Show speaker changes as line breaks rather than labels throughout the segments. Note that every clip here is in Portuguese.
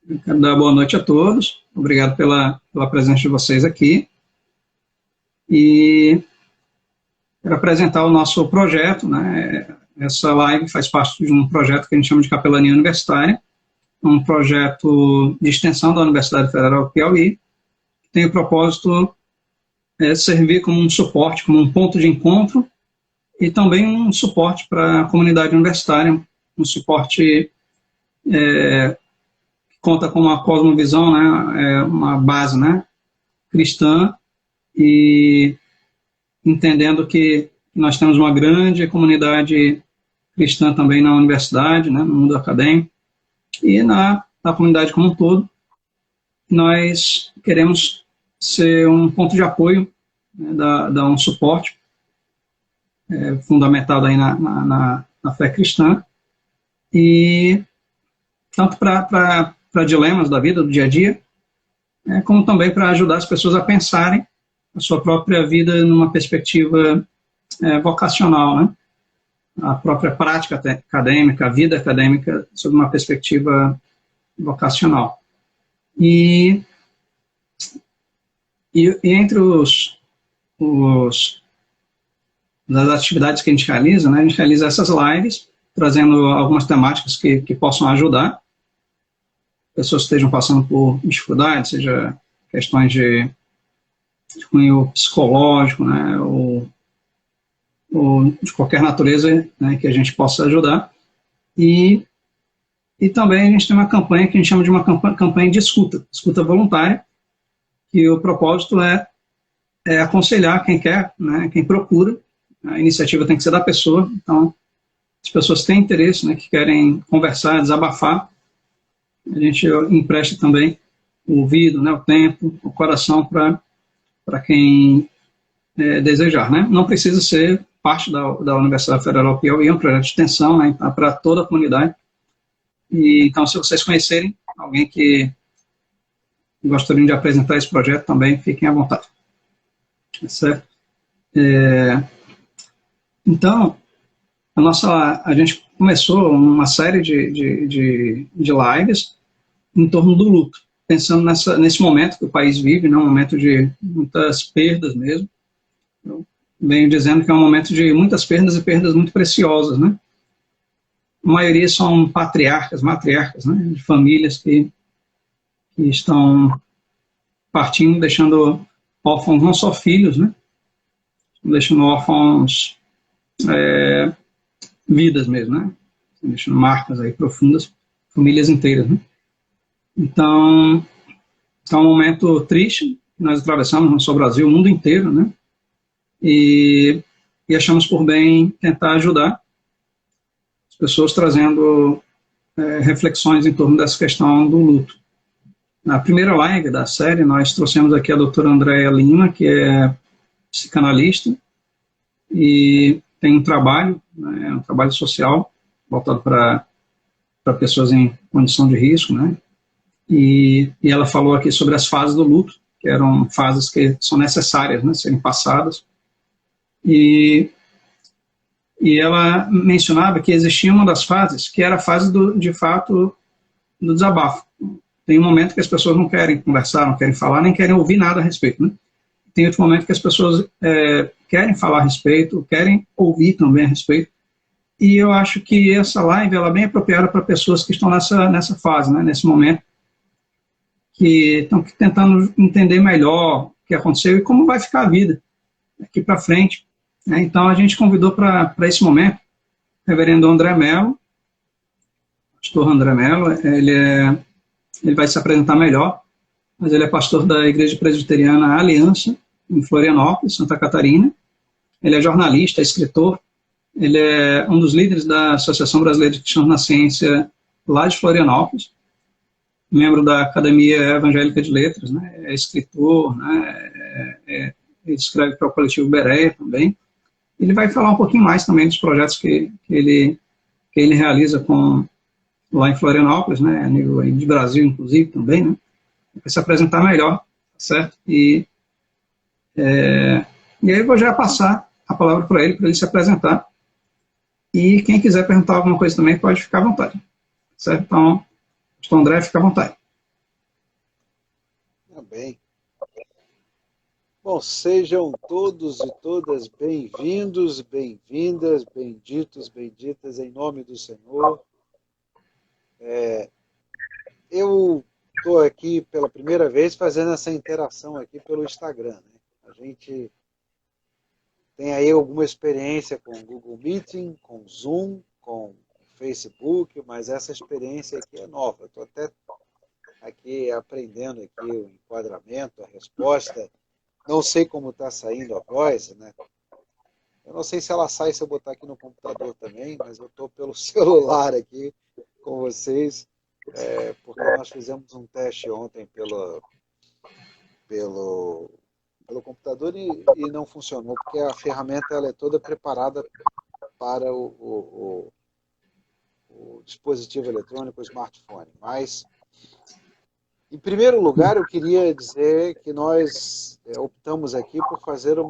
Eu quero dar boa noite a todos. Obrigado pela presença de vocês aqui. E quero apresentar o nosso projeto, né? Essa live faz parte de um projeto que a gente chama de Capelania Universitária, um projeto de extensão da Universidade Federal do Piauí, que tem o propósito de servir como um suporte, como um ponto de encontro, e também um suporte para a comunidade universitária, um suporte que conta com uma cosmovisão, né, uma base, né, cristã, e entendendo que nós temos uma grande comunidade cristã também na universidade, né, no mundo acadêmico, e na comunidade como um todo. Nós queremos ser um ponto de apoio, né, dar um suporte fundamentado aí na fé cristã, e tanto para dilemas da vida, do dia a dia, como também para ajudar as pessoas a pensarem a sua própria vida numa perspectiva vocacional, né? A própria prática acadêmica, a vida acadêmica, sob uma perspectiva vocacional. E entre das atividades que a gente realiza, né, a gente realiza essas lives, trazendo algumas temáticas que possam ajudar pessoas que estejam passando por dificuldades, seja questões de cunho psicológico, né, ou de qualquer natureza, né, que a gente possa ajudar. E também a gente tem uma campanha que a gente chama de uma campanha de escuta voluntária, que o propósito é aconselhar quem quer, né, quem procura. A iniciativa tem que ser da pessoa, então as pessoas têm interesse, né, que querem conversar, desabafar, a gente empresta também o ouvido, né, o tempo, o coração para quem desejar, né? Não precisa ser parte da Universidade Federal do Piauí, é um projeto de extensão, né, para toda a comunidade. E, então, se vocês conhecerem alguém que gostariam de apresentar esse projeto também, fiquem à vontade. Certo? Então, a gente começou uma série de lives em torno do luto, pensando nesse momento que o país vive, né, um momento de muitas perdas mesmo. Eu venho dizendo que é um momento de muitas perdas e perdas muito preciosas, né? A maioria são matriarcas, né, de famílias que estão partindo, deixando órfãos não só filhos, né, deixando órfãos vidas mesmo, né, deixando marcas aí profundas, famílias inteiras, né. Então, é um momento triste que nós atravessamos no nosso Brasil, o mundo inteiro, né, e achamos por bem tentar ajudar as pessoas trazendo reflexões em torno dessa questão do luto. Na primeira live da série, nós trouxemos aqui a doutora Andréa Lima, que é psicanalista e tem um trabalho, né, um trabalho social voltado para pessoas em condição de risco, né, e ela falou aqui sobre as fases do luto, que eram fases que são necessárias, né, serem passadas, e ela mencionava que existia uma das fases que era a fase de fato do desabafo. Tem um momento que as pessoas não querem conversar, não querem falar, nem querem ouvir nada a respeito, né? Tem outro momento que as pessoas querem falar a respeito, querem ouvir também a respeito, e eu acho que essa live ela é bem apropriada para pessoas que estão nessa fase, né, nesse momento, que estão tentando entender melhor o que aconteceu e como vai ficar a vida daqui para frente, né? Então a gente convidou para esse momento o reverendo André Mello, pastor André Mello. Ele vai se apresentar melhor, mas ele é pastor da Igreja Presbiteriana Aliança, em Florianópolis, Santa Catarina. Ele é jornalista, escritor, ele é um dos líderes da Associação Brasileira de Cristãos na Ciência, lá de Florianópolis, membro da Academia Evangélica de Letras, né, é escritor, né, ele escreve para o Coletivo Bereia também. Ele vai falar um pouquinho mais também dos projetos que ele realiza lá em Florianópolis, né, a nível de Brasil, inclusive, também, né, para se apresentar melhor, certo? E aí eu vou já passar a palavra para ele se apresentar, e quem quiser perguntar alguma coisa também pode ficar à vontade, certo? Então, pastor André, fica à vontade.
Também. Bom, sejam todos e todas bem-vindos, bem-vindas, benditos, benditas, em nome do Senhor. Eu estou aqui pela primeira vez fazendo essa interação aqui pelo Instagram, né? A gente tem aí alguma experiência com Google Meeting, com Zoom, com Facebook, mas essa experiência aqui é nova. Estou até aqui aprendendo aqui o enquadramento, a resposta. Não sei como está saindo a voz, né? Eu não sei se ela sai se eu botar aqui no computador também, mas eu estou pelo celular aqui com vocês, porque nós fizemos um teste ontem pelo computador e não funcionou, porque a ferramenta ela é toda preparada para o dispositivo eletrônico, o smartphone. Mas, em primeiro lugar, eu queria dizer que nós optamos aqui por fazer um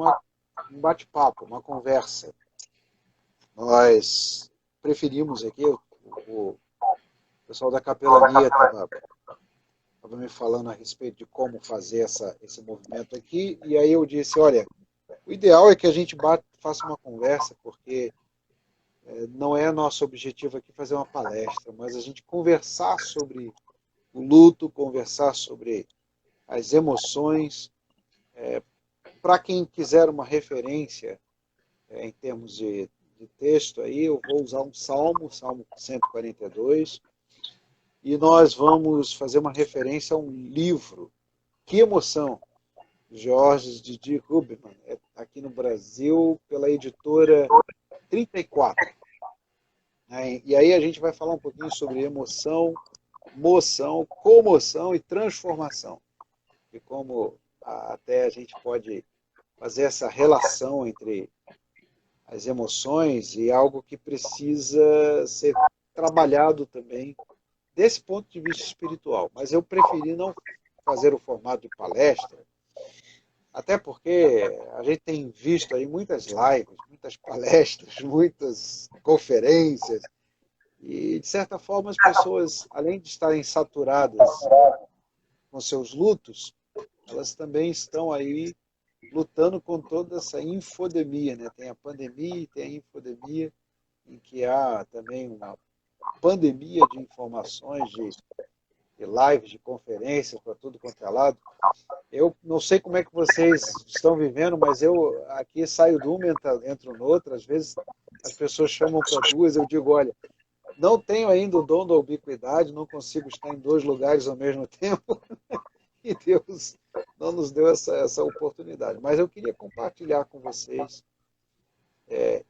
bate-papo, uma conversa. Nós preferimos aqui, o pessoal da capelania estava me falando a respeito de como fazer esse movimento aqui, e aí eu disse, olha, o ideal é que a gente faça uma conversa, porque não é nosso objetivo aqui fazer uma palestra, mas a gente conversar sobre o luto, conversar sobre as emoções. Para quem quiser uma referência em termos de texto, aí eu vou usar um Salmo 142, e nós vamos fazer uma referência a um livro. Que emoção! Georges Didi Rubman, aqui no Brasil, pela editora 34. E aí a gente vai falar um pouquinho sobre emoção, moção, comoção e transformação. E como até a gente pode fazer essa relação entre as emoções e algo que precisa ser trabalhado também desse ponto de vista espiritual. Mas eu preferi não fazer o formato de palestra, até porque a gente tem visto aí muitas lives, muitas palestras, muitas conferências, e de certa forma as pessoas, além de estarem saturadas com seus lutos, elas também estão aí lutando com toda essa infodemia, né? Tem a pandemia e tem a infodemia, em que há também uma pandemia de informações, de lives, de conferências para tudo quanto é lado. Eu não sei como é que vocês estão vivendo, mas eu aqui saio de uma, entro no outro, às vezes as pessoas chamam para duas, eu digo, olha, não tenho ainda o dom da ubiquidade, não consigo estar em dois lugares ao mesmo tempo, e Deus não nos deu essa oportunidade. Mas eu queria compartilhar com vocês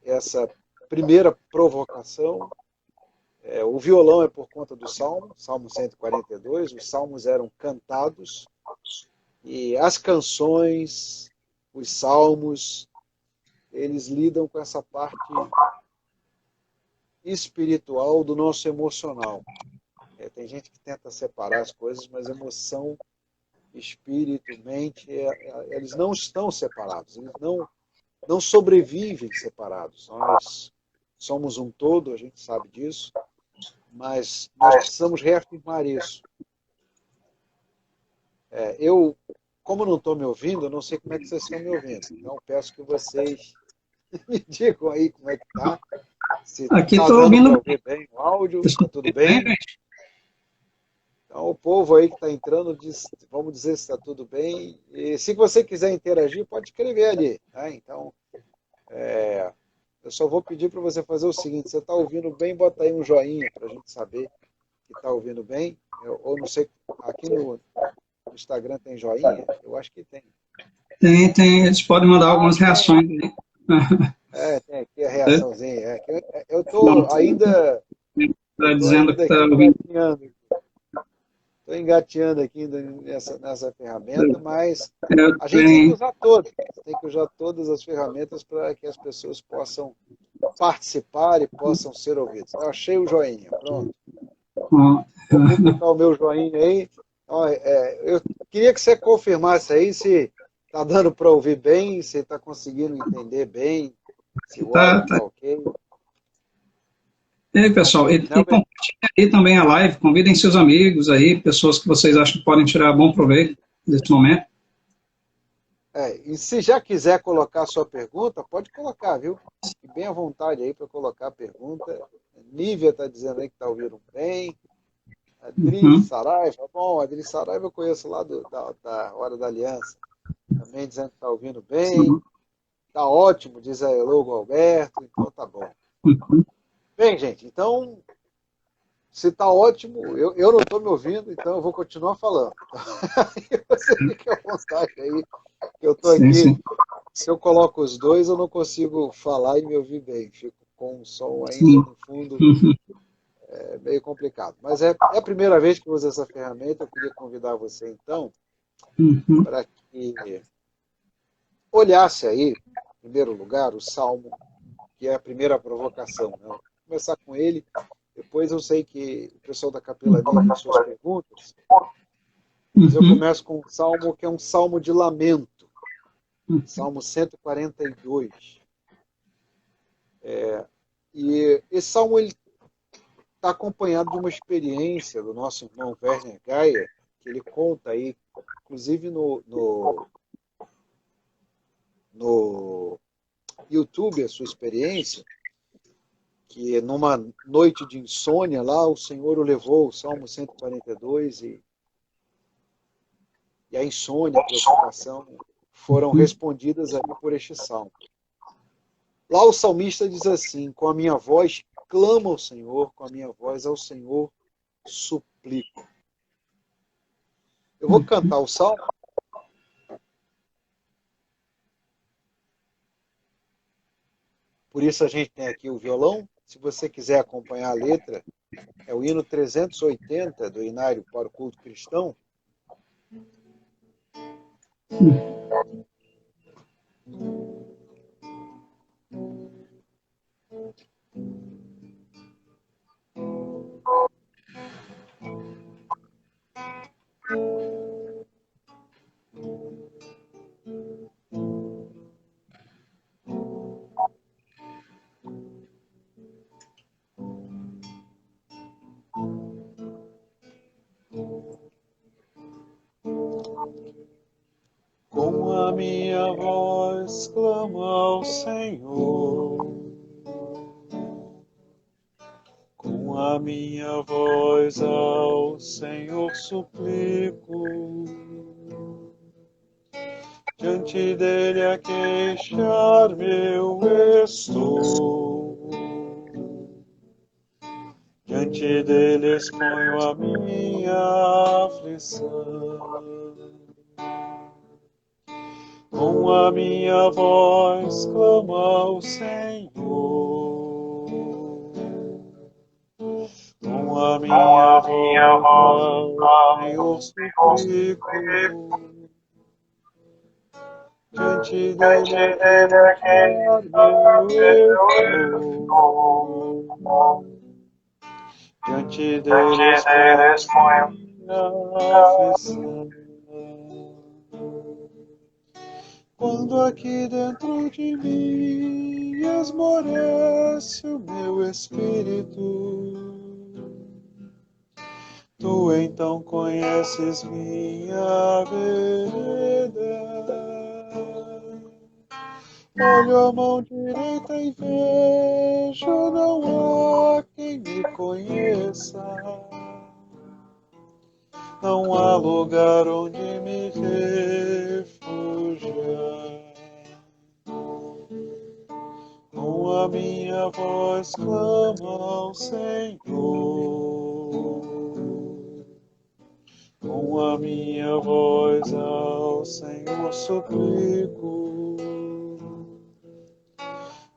essa primeira provocação. O violão é por conta do Salmo 142, os salmos eram cantados, e as canções, os salmos, eles lidam com essa parte espiritual do nosso emocional. Tem gente que tenta separar as coisas, mas emoção, espírito, mente, eles não estão separados, eles não sobrevivem separados. Nós somos um todo, a gente sabe disso, mas nós precisamos reafirmar isso. Como não estou me ouvindo, eu não sei como é que vocês estão me ouvindo, então peço que vocês me digam aí como é que está. Se
Aqui
está
estou
dando
ouvindo.
para ouvir bem o áudio, está tudo bem? Então, o povo aí que está entrando, vamos dizer se está tudo bem. E se você quiser interagir, pode escrever ali. Né? Então, eu só vou pedir para você fazer o seguinte, você está ouvindo bem, bota aí um joinha para a gente saber que está ouvindo bem. Ou não sei, aqui no Instagram tem joinha? Eu acho que tem.
Tem, eles podem mandar algumas reações aí.
Tem aqui a reaçãozinha. Eu estou ainda...
Está dizendo que está ouvindo.
Estou engateando aqui nessa ferramenta, mas a gente tem que usar todas. Tem que usar todas as ferramentas para que as pessoas possam participar e possam ser ouvidas. Eu achei o joinha, pronto. Vou publicar o meu joinha aí. Eu queria que você confirmasse aí se está dando para ouvir bem, se está conseguindo entender bem, se o áudio está ok.
E aí, pessoal, e compartilhem aí também a live, convidem seus amigos aí, pessoas que vocês acham que podem tirar bom proveito. desse momento.
E se já quiser colocar a sua pergunta, pode colocar, viu? Fique bem à vontade aí para colocar a pergunta. Nívia está dizendo aí que está ouvindo bem. Adri Saraiva, bom, Adri Saraiva eu conheço lá da Hora da Aliança. Também dizendo que está ouvindo bem. Está ótimo, diz a Elogo Alberto, então tá bom. Bem, gente, então, se está ótimo, eu não estou me ouvindo, então eu vou continuar falando. Você fica à vontade aí, que eu estou aqui.
Sim.
Se eu coloco os dois, eu não consigo falar e me ouvir bem. Fico com um som ainda no fundo, é meio complicado. Mas é a primeira vez que eu uso essa ferramenta, eu queria convidar você, então, para que olhasse aí, em primeiro lugar, o Salmo, que é a primeira provocação. Né? Vou começar com ele, depois eu sei que o pessoal da capelania tem suas perguntas, mas eu começo com um Salmo que é um Salmo de lamento. Salmo 142. E esse salmo está acompanhado de uma experiência do nosso irmão Werner Geyer, que ele conta aí, inclusive no YouTube, a sua experiência, que numa noite de insônia lá, o Senhor o levou, o Salmo 142, e a insônia, a preocupação foram respondidas ali por este salmo. Lá o salmista diz assim: com a minha voz clamo ao Senhor, com a minha voz ao Senhor suplico. Eu vou cantar o salmo. Por isso a gente tem aqui o violão. Se você quiser acompanhar a letra, é o hino 380 do Inário para o Culto Cristão. Com a minha voz clamo ao Senhor, com a minha voz ao Senhor suplico, diante dele a queixar-me eu estou, diante dele exponho a minha aflição. Com a minha voz clamo ao Senhor, com a minha voz ao Senhor suplico, diante dele eu estou, diante dele exponho minha aflição. Quando aqui dentro de mim esmorece o meu espírito, tu então conheces minha vereda. Olho a mão direita e vejo, não há quem me conheça. Não há lugar onde me refugiar. Com a minha voz clamo ao Senhor, com a minha voz ao Senhor suplico,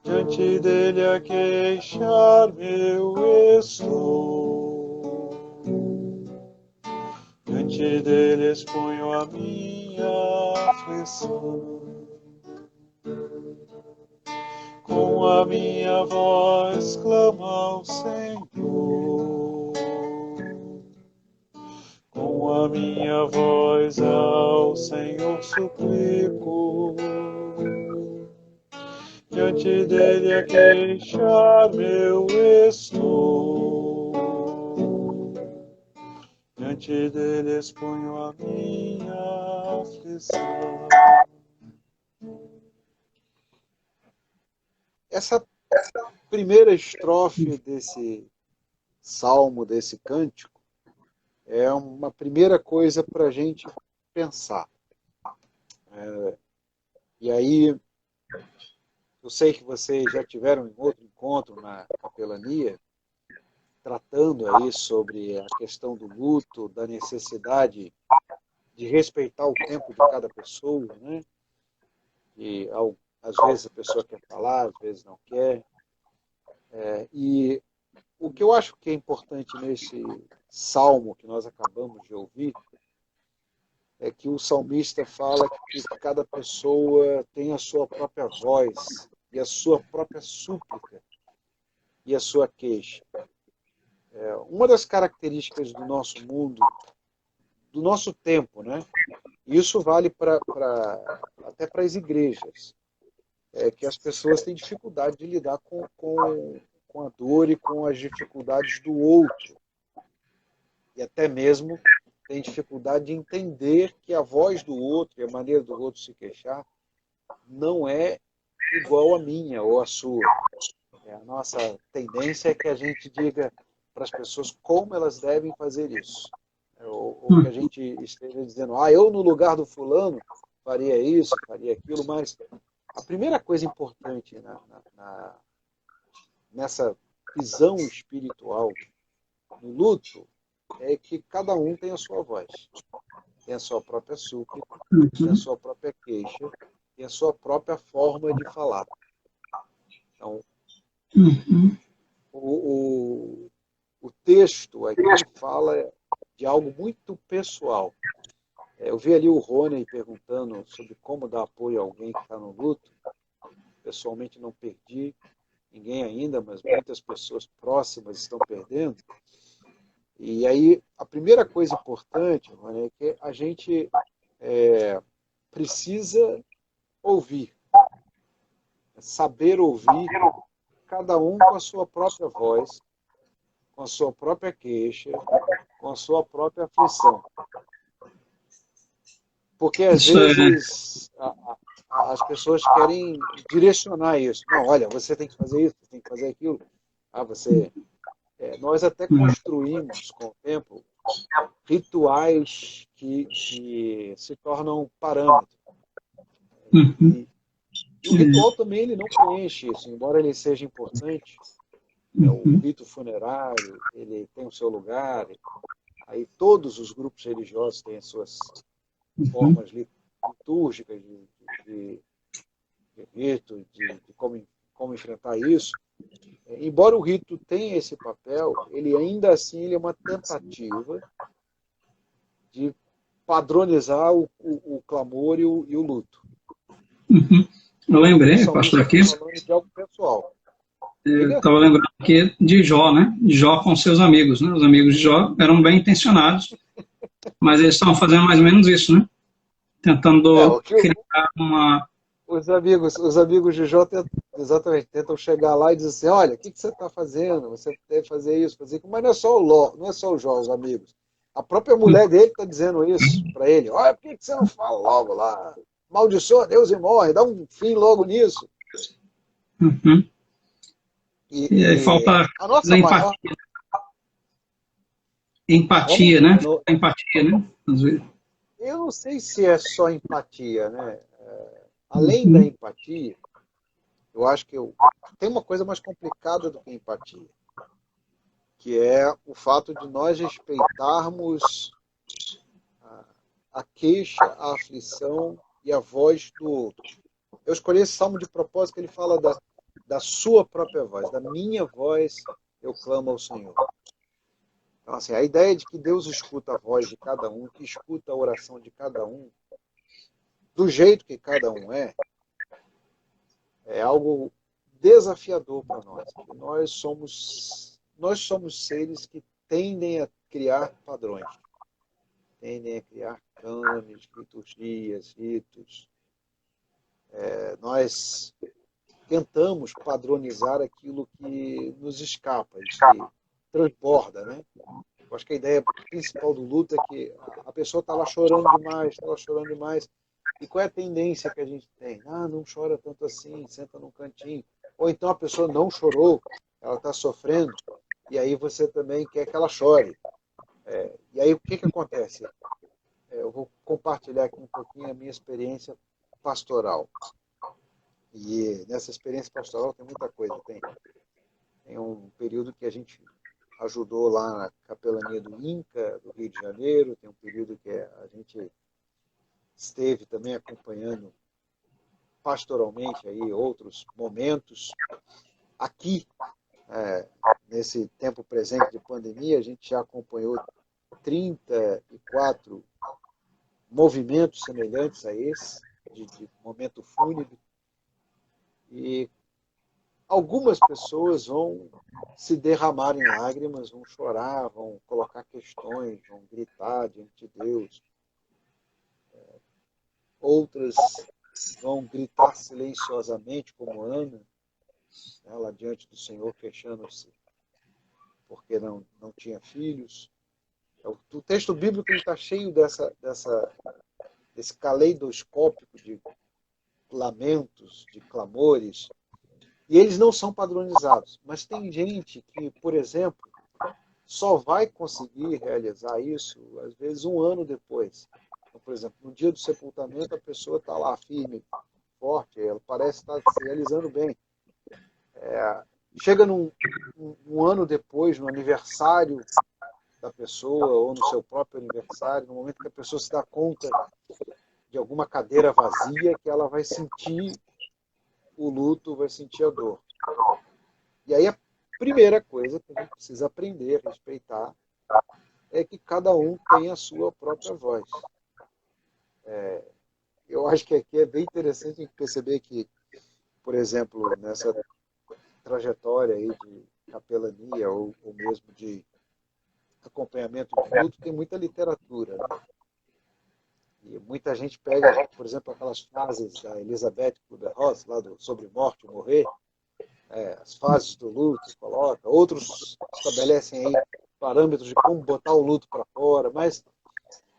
diante dele a queixar-me eu estou, diante dele exponho a minha aflição. Com a minha voz clamo ao Senhor, com a minha voz ao Senhor suplico, diante dele a queixar-me eu estou, diante dele exponho a minha aflição. Essa primeira estrofe desse salmo, desse cântico, é uma primeira coisa para a gente pensar. E aí, eu sei que vocês já tiveram um outro encontro na capelania, tratando aí sobre a questão do luto, da necessidade de respeitar o tempo de cada pessoa, né? E às vezes a pessoa quer falar, às vezes não quer. E o que eu acho que é importante nesse salmo que nós acabamos de ouvir é que o salmista fala que cada pessoa tem a sua própria voz e a sua própria súplica e a sua queixa. Uma das características do nosso mundo, do nosso tempo, né? Isso vale até para as igrejas, é que as pessoas têm dificuldade de lidar com a dor e com as dificuldades do outro. E até mesmo tem dificuldade de entender que a voz do outro e a maneira do outro se queixar não é igual à minha ou à sua. A nossa tendência é que a gente diga para as pessoas como elas devem fazer isso. Ou que a gente esteja dizendo, eu no lugar do fulano faria isso, faria aquilo, mas a primeira coisa importante nessa visão espiritual no luto é que cada um tem a sua voz, tem a sua própria súplica, tem a sua própria queixa, tem a sua própria forma de falar. Então, o texto aqui fala de algo muito pessoal. Eu vi ali o Rony perguntando sobre como dar apoio a alguém que está no luto. Pessoalmente não perdi ninguém ainda, mas muitas pessoas próximas estão perdendo. E aí, a primeira coisa importante, Rony, é que a gente precisa ouvir. Saber ouvir, cada um com a sua própria voz, com a sua própria queixa, com a sua própria aflição. Porque, às vezes, as pessoas querem direcionar isso. Não, olha, você tem que fazer isso, você tem que fazer aquilo. Nós até construímos, com o tempo, rituais que se tornam parâmetros. E o ritual também ele não preenche isso, embora ele seja importante. O rito funerário, ele tem o seu lugar. Aí todos os grupos religiosos têm as suas formas litúrgicas de rito, de como enfrentar isso. Embora o rito tenha esse papel, ele ainda assim ele é uma tentativa de padronizar o clamor e o luto.
Eu lembrei, pastor, aqui.
Falando de algo pessoal.
Eu estava lembrando aqui de Jó, né? Jó com seus amigos, né? Os amigos de Jó eram bem intencionados, mas eles estavam fazendo mais ou menos isso, né? Tentando criar uma...
Os amigos de Jó tentam chegar lá e dizer assim, olha, o que você está fazendo? Você deve fazer isso, fazer aquilo. Mas não é só o Jó, os amigos. A própria mulher dele está dizendo isso para ele. Olha, por que você não fala logo lá? Maldiçoa Deus e morre, dá um fim logo nisso.
E aí falta
a nossa
empatia. Empatia, né? Empatia, né?
Eu não sei se é só empatia, né? Além da empatia, eu acho que tem uma coisa mais complicada do que empatia, que é o fato de nós respeitarmos a queixa, a aflição e a voz do outro. Eu escolhi esse salmo de propósito que ele fala da sua própria voz, da minha voz eu clamo ao Senhor. Então, assim, a ideia de que Deus escuta a voz de cada um, que escuta a oração de cada um, do jeito que cada um é algo desafiador para nós. Nós somos seres que tendem a criar padrões, tendem a criar cânones, liturgias, ritos. Nós tentamos padronizar aquilo que nos escapa, que transborda, né? Eu acho que a ideia principal do luto é que a pessoa está lá chorando demais, está lá chorando demais. E qual é a tendência que a gente tem? Ah, não chora tanto assim, senta num cantinho. Ou então a pessoa não chorou, ela está sofrendo, e aí você também quer que ela chore. E aí o que acontece? Eu vou compartilhar aqui um pouquinho a minha experiência pastoral. E nessa experiência pastoral tem muita coisa. Tem um período que a gente ajudou lá na capelania do INCA, do Rio de Janeiro, tem um período que a gente esteve também acompanhando pastoralmente aí outros momentos. Aqui, nesse tempo presente de pandemia, a gente já acompanhou 34 movimentos semelhantes a esse, de momento fúnebre, e algumas pessoas vão se derramar em lágrimas, vão chorar, vão colocar questões, vão gritar diante de Deus. Outras vão gritar silenciosamente, como Ana, ela diante do Senhor, queixando-se porque não tinha filhos. O texto bíblico está cheio desse caleidoscópico de lamentos, de clamores, e eles não são padronizados. Mas tem gente que, por exemplo, só vai conseguir realizar isso, às vezes, um ano depois. Então, por exemplo, no dia do sepultamento, a pessoa está lá firme, forte, ela parece estar se realizando bem. Chega um ano depois, no aniversário da pessoa, ou no seu próprio aniversário, no momento que a pessoa se dá conta de alguma cadeira vazia, que ela vai sentir o luto, vai sentir a dor. E aí a primeira coisa que a gente precisa aprender a respeitar é que cada um tem a sua própria voz. Eu acho que aqui é bem interessante perceber que, por exemplo, nessa trajetória aí de capelania ou mesmo de acompanhamento de luto, tem muita literatura. Né? E muita gente pega, por exemplo, aquelas frases da Elizabeth Kubler-Ross, lá sobre morte e morrer, as fases do luto, coloca. Outros estabelecem aí parâmetros de como botar o luto para fora, mas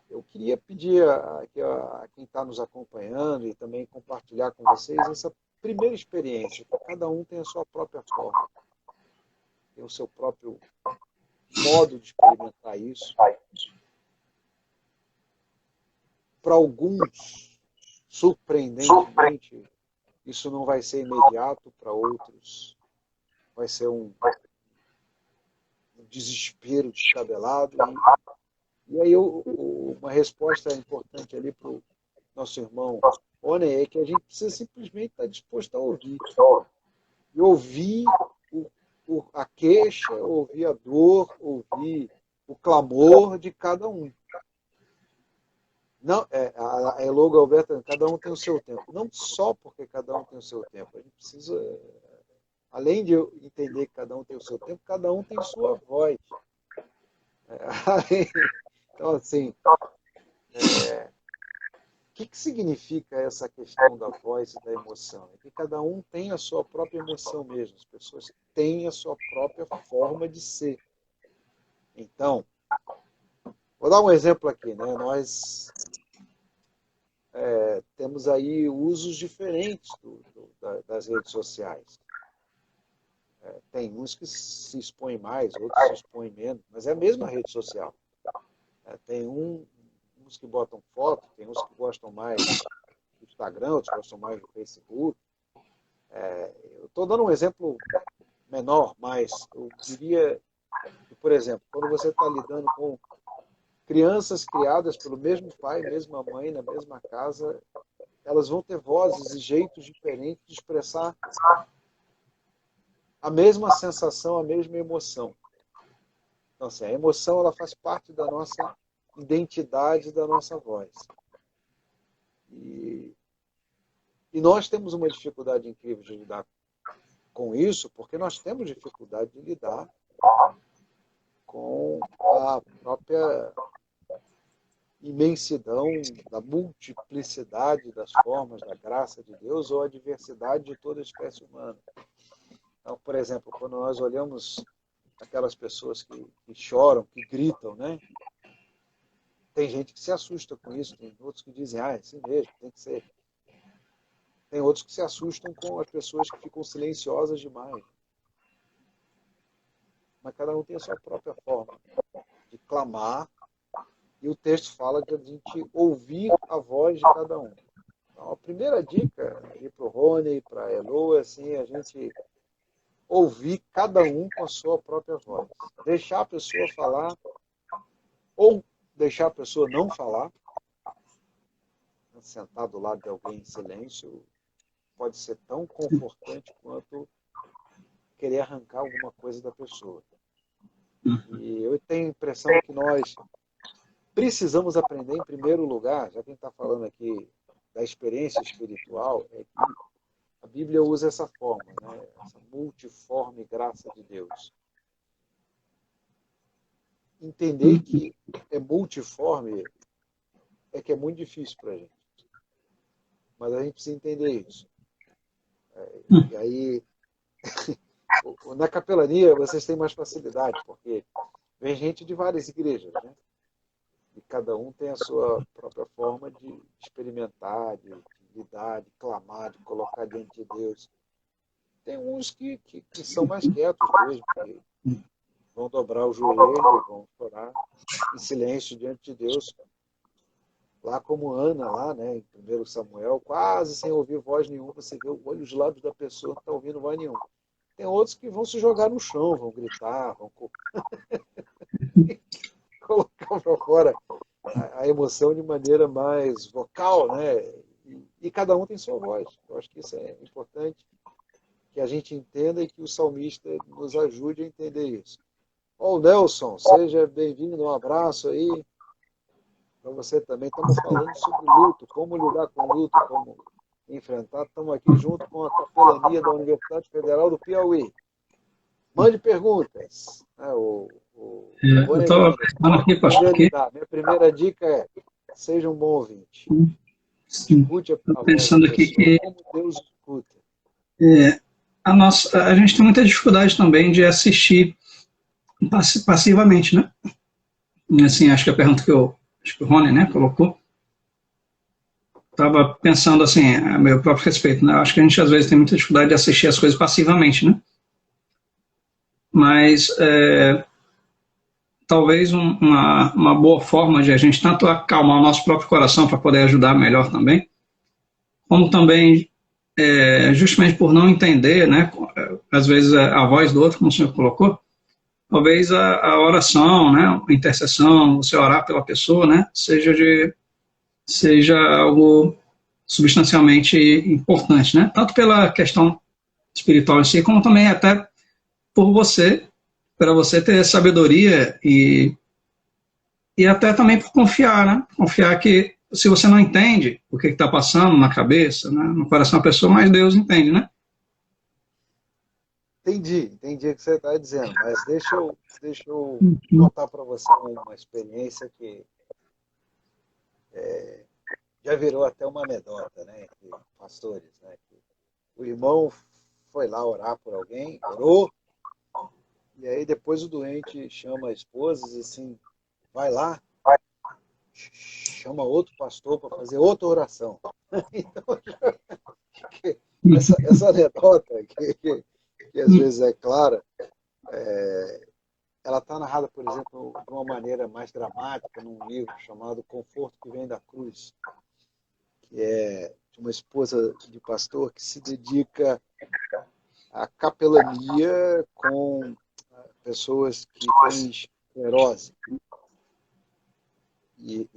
eu queria pedir a quem está nos acompanhando e também compartilhar com vocês essa primeira experiência, que cada um tem a sua própria forma, tem o seu próprio modo de experimentar isso. Para alguns, surpreendentemente, isso não vai ser imediato, para outros vai ser um desespero descabelado. E aí uma resposta importante ali para o nosso irmão One é que a gente precisa simplesmente estar disposto a ouvir. E ouvir a queixa, ouvir a dor, ouvir o clamor de cada um. Não, a Elo Galberto, cada um tem o seu tempo. Não só porque cada um tem o seu tempo. A gente precisa, além de eu entender que cada um tem o seu tempo, cada um tem sua voz. Então, assim, o que significa essa questão da voz e da emoção? É que cada um tem a sua própria emoção mesmo. As pessoas têm a sua própria forma de ser. Então, vou dar um exemplo aqui, né? Nós temos aí usos diferentes das redes sociais. Tem uns que se expõem mais, outros se expõem menos, mas é a mesma rede social. Tem uns que botam foto, tem uns que gostam mais do Instagram, outros gostam mais do Facebook. Eu estou dando um exemplo menor, mas eu diria que, por exemplo, quando você está lidando com crianças criadas pelo mesmo pai, mesma mãe, na mesma casa, elas vão ter vozes e jeitos diferentes de expressar a mesma sensação, a mesma emoção. Então, assim, a emoção ela faz parte da nossa identidade, da nossa voz. E nós temos uma dificuldade incrível de lidar com isso, porque nós temos dificuldade de lidar com a própria imensidão, da multiplicidade das formas da graça de Deus ou a diversidade de toda a espécie humana. Então, por exemplo, quando nós olhamos aquelas pessoas que choram, que gritam, né? Tem gente que se assusta com isso, tem outros que dizem, é assim mesmo, tem que ser. Tem outros que se assustam com as pessoas que ficam silenciosas demais. Mas cada um tem a sua própria forma de clamar, e o texto fala de a gente ouvir a voz de cada um. Então, a primeira dica para o Rony, para a Elo, é assim, a gente ouvir cada um com a sua própria voz. Deixar a pessoa falar, ou deixar a pessoa não falar, sentar do lado de alguém em silêncio, pode ser tão confortante quanto querer arrancar alguma coisa da pessoa. E eu tenho a impressão que nós precisamos aprender, em primeiro lugar, já que a gente está falando aqui da experiência espiritual, é que a Bíblia usa essa forma, né? Essa multiforme graça de Deus. Entender que é multiforme é que é muito difícil para a gente. Mas a gente precisa entender isso. E aí, na capelania, vocês têm mais facilidade, porque vem gente de várias igrejas, né? E cada um tem a sua própria forma de experimentar, de lidar, de clamar, de colocar diante de Deus. Tem uns que são mais quietos mesmo, que vão dobrar o joelho e vão chorar em silêncio diante de Deus. Lá como Ana, lá, né, em 1 Samuel, quase sem ouvir voz nenhuma, você vê o olho dos lábios da pessoa, não está ouvindo voz nenhuma. Tem outros que vão se jogar no chão, vão gritar, vão colocar para fora a emoção de maneira mais vocal, né? E cada um tem sua voz. Eu acho que isso é importante, que a gente entenda e que o salmista nos ajude a entender isso. Ó, o Nelson, seja bem-vindo, um abraço aí para você também. Estamos falando sobre luto, como lidar com luto, como enfrentar. Estamos aqui junto com a capelania da Universidade Federal do Piauí. Mande perguntas.
Eu estava pensando aqui, pastor, que
minha primeira dica é: seja um bom ouvinte.
sim,
Escute a voz
pensando
da
aqui
pessoa,
que
como Deus escuta.
a gente tem muita dificuldade também de assistir passivamente, né? Assim, acho que a pergunta acho que o Rony, né, colocou, estava pensando assim, a meu próprio respeito, né? Acho que a gente às vezes tem muita dificuldade de assistir as coisas passivamente, né? Mas talvez uma boa forma de a gente tanto acalmar o nosso próprio coração para poder ajudar melhor também, como também justamente por não entender, né, às vezes a voz do outro, como o senhor colocou, talvez a oração, né, a intercessão, você orar pela pessoa, né, seja algo substancialmente importante, né, tanto pela questão espiritual em si, como também até por você, para você ter sabedoria e até também por confiar, né, confiar que se você não entende o que está passando na cabeça, né, no coração da pessoa, mas Deus entende, né?
Entendi o que você está dizendo, mas deixa eu contar para você uma experiência que já virou até uma anedota, né, entre pastores, né? O irmão foi lá orar por alguém, orou, e aí depois o doente chama a esposa e diz assim, vai lá, chama outro pastor para fazer outra oração. Então, essa anedota, que às vezes é clara, ela está narrada, por exemplo, de uma maneira mais dramática num livro chamado Conforto que Vem da Cruz, que é de uma esposa de pastor que se dedica à capelania com pessoas que têm esclerose. E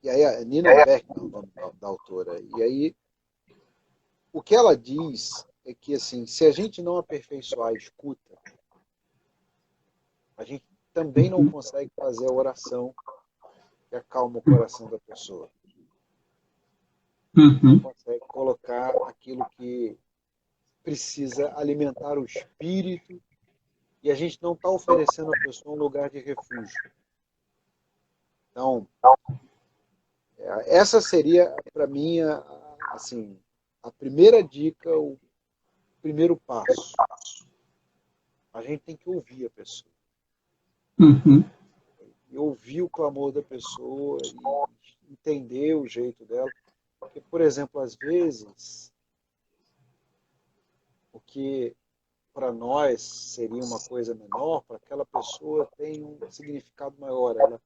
aí a Nina Beckman, o nome da autora, e aí o que ela diz é que assim, se a gente não aperfeiçoar a escuta, a gente também não consegue fazer a oração que acalma o coração da pessoa. Não consegue colocar aquilo que precisa alimentar o espírito e a gente não está oferecendo à pessoa um lugar de refúgio. Então, essa seria, para mim, assim, a primeira dica, o primeiro passo. a gente tem que ouvir a pessoa.
Uhum.
E ouvir o clamor da pessoa e entender o jeito dela. Porque, por exemplo, às vezes, o que para nós seria uma coisa menor, para aquela pessoa tem um significado maior. Ela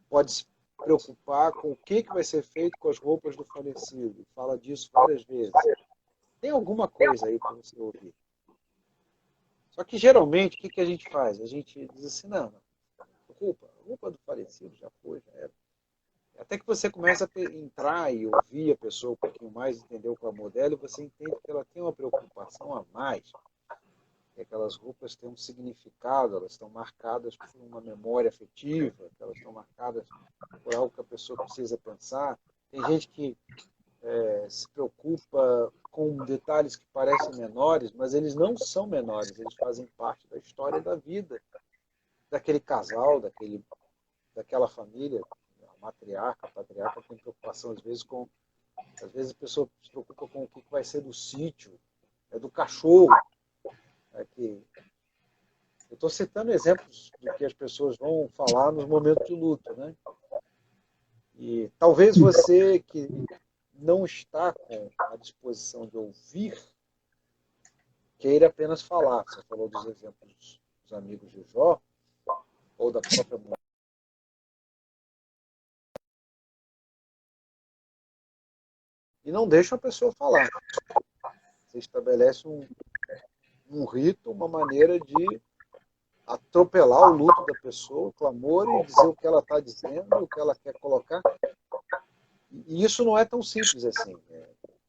pode se preocupar com o que vai ser feito com as roupas do falecido. Fala disso várias vezes. Tem alguma coisa aí para você ouvir. Só que, geralmente, o que a gente faz? A gente diz assim, não, a roupa do falecido já foi, já era. Até que você começa a entrar e ouvir a pessoa um pouquinho mais, entender o clamor dela, e você entende que ela tem uma preocupação a mais. Que aquelas roupas têm um significado, elas estão marcadas por uma memória afetiva, elas estão marcadas por algo que a pessoa precisa pensar. Tem gente que se preocupa com detalhes que parecem menores, mas eles não são menores, eles fazem parte da história da vida daquele casal, daquela família. A matriarca, a patriarca tem preocupação às vezes a pessoa se preocupa com o que vai ser do sítio, do cachorro. Eu estou citando exemplos do que as pessoas vão falar nos momentos de luto, né? E talvez você que não está com a disposição de ouvir, queira apenas falar. Você falou dos exemplos dos amigos de Jó, ou da própria mulher. E não deixa a pessoa falar. Você estabelece um rito, uma maneira de atropelar o luto da pessoa, o clamor, e dizer o que ela está dizendo, o que ela quer colocar. E isso não é tão simples assim.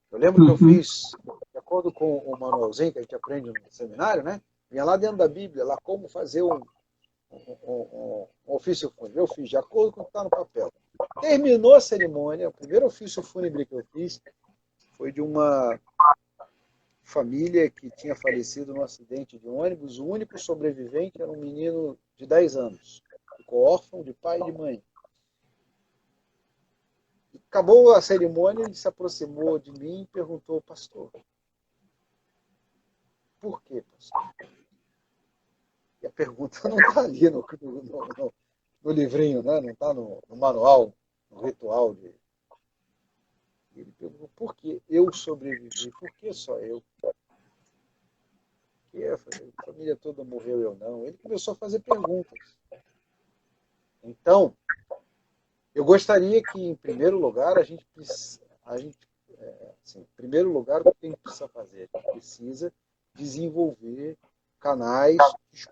Eu lembro que eu fiz, de acordo com o manualzinho que a gente aprende no seminário, né? Vinha lá dentro da Bíblia, lá como fazer um ofício fúnebre. Eu fiz de acordo com o que está no papel. Terminou a cerimônia, o primeiro ofício fúnebre que eu fiz foi de uma família que tinha falecido num acidente de ônibus. O único sobrevivente era um menino de 10 anos. Ficou órfão de pai e de mãe. Acabou a cerimônia, ele se aproximou de mim e perguntou, pastor, por quê, pastor? E a pergunta não está ali no livrinho, né? Não está no manual, no ritual. Ele perguntou, por que eu sobrevivi? Por que só eu? Porque a família toda morreu, eu não. Ele começou a fazer perguntas. Então, eu gostaria que, em primeiro lugar, em primeiro lugar, o que a gente precisa fazer? A gente precisa desenvolver canais de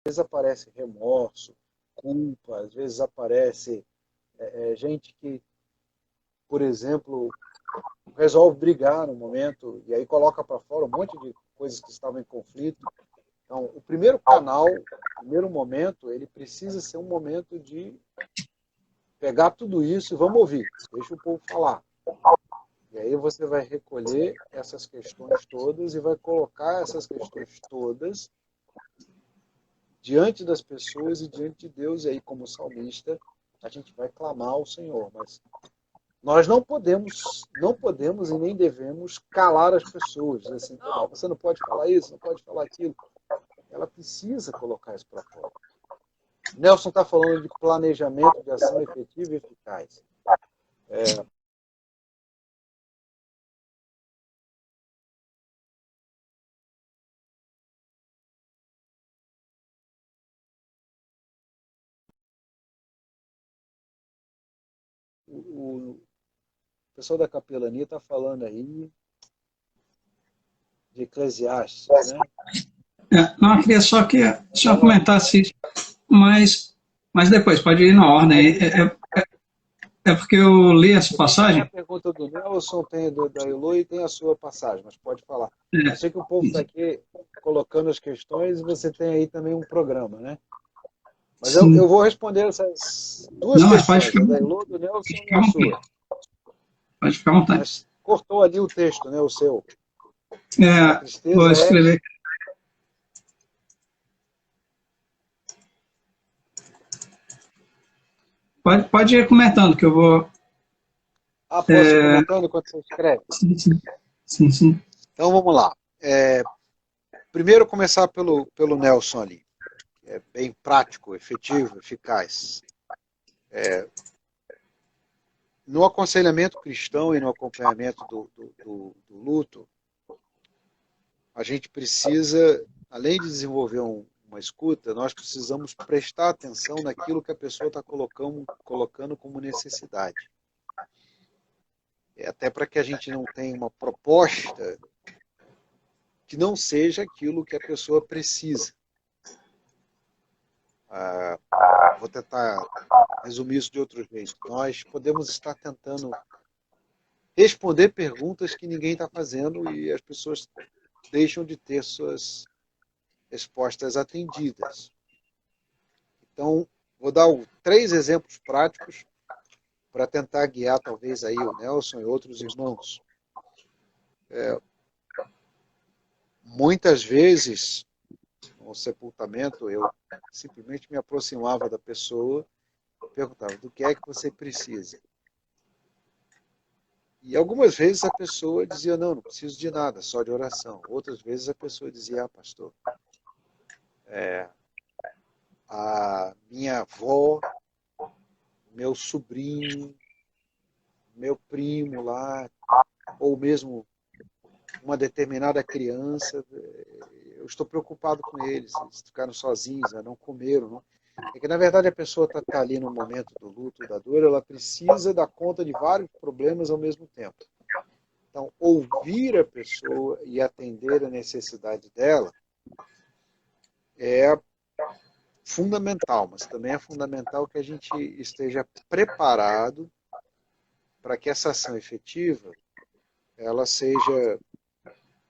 às vezes aparece remorso, culpa, às vezes aparece gente que, por exemplo, resolve brigar no momento e aí coloca para fora um monte de coisas que estavam em conflito. Então, o primeiro canal, o primeiro momento, ele precisa ser um momento de pegar tudo isso e vamos ouvir, deixa o povo falar. E aí você vai recolher essas questões todas e vai colocar essas questões todas diante das pessoas e diante de Deus. E aí, como salmista, a gente vai clamar ao Senhor. Mas nós não podemos e nem devemos calar as pessoas. Dizer assim, não, você não pode falar isso, não pode falar aquilo. Ela precisa colocar isso para fora. Nelson está falando de planejamento de ação efetiva e eficaz. O pessoal da capelania está falando aí de Eclesiastes, né?
Não, eu queria só que o senhor comentasse isso, mas depois, pode ir na ordem. É porque eu li essa passagem.
Tem a pergunta do Nelson, tem da Elo e tem a sua passagem, mas pode falar. Eu sei que o povo está aqui colocando as questões e você tem aí também um programa, né? Mas eu vou responder essas duas questões, a da Elo, do Nelson e a sua.
Pode ficar à vontade.
Mas cortou ali o texto, né, o seu. A
Vou
tristeza é...
escrever. Pode ir comentando, que eu vou...
Posso ir comentando enquanto você escreve?
Sim, sim. Sim, sim.
Então, vamos lá. Primeiro, começar pelo Nelson ali. Que é bem prático, efetivo, eficaz. No aconselhamento cristão e no acompanhamento do luto, a gente precisa, além de desenvolver uma escuta, nós precisamos prestar atenção naquilo que a pessoa está colocando como necessidade. Até para que a gente não tenha uma proposta que não seja aquilo que a pessoa precisa. Vou tentar resumir isso de outro jeito. Nós podemos estar tentando responder perguntas que ninguém está fazendo e as pessoas deixam de ter suas respostas atendidas. Então, vou dar 3 exemplos práticos para tentar guiar talvez aí o Nelson e outros irmãos. Muitas vezes, no sepultamento, eu simplesmente me aproximava da pessoa e perguntava: do que é que você precisa? E algumas vezes a pessoa dizia: não preciso de nada, só de oração. Outras vezes a pessoa dizia: pastor, a minha avó, meu sobrinho, meu primo lá, ou mesmo uma determinada criança, eu estou preocupado com eles ficaram sozinhos, não comeram. Não. É que, na verdade, a pessoa está ali no momento do luto, da dor, ela precisa dar conta de vários problemas ao mesmo tempo. Então, ouvir a pessoa e atender a necessidade dela é fundamental, mas também é fundamental que a gente esteja preparado para que essa ação efetiva ela seja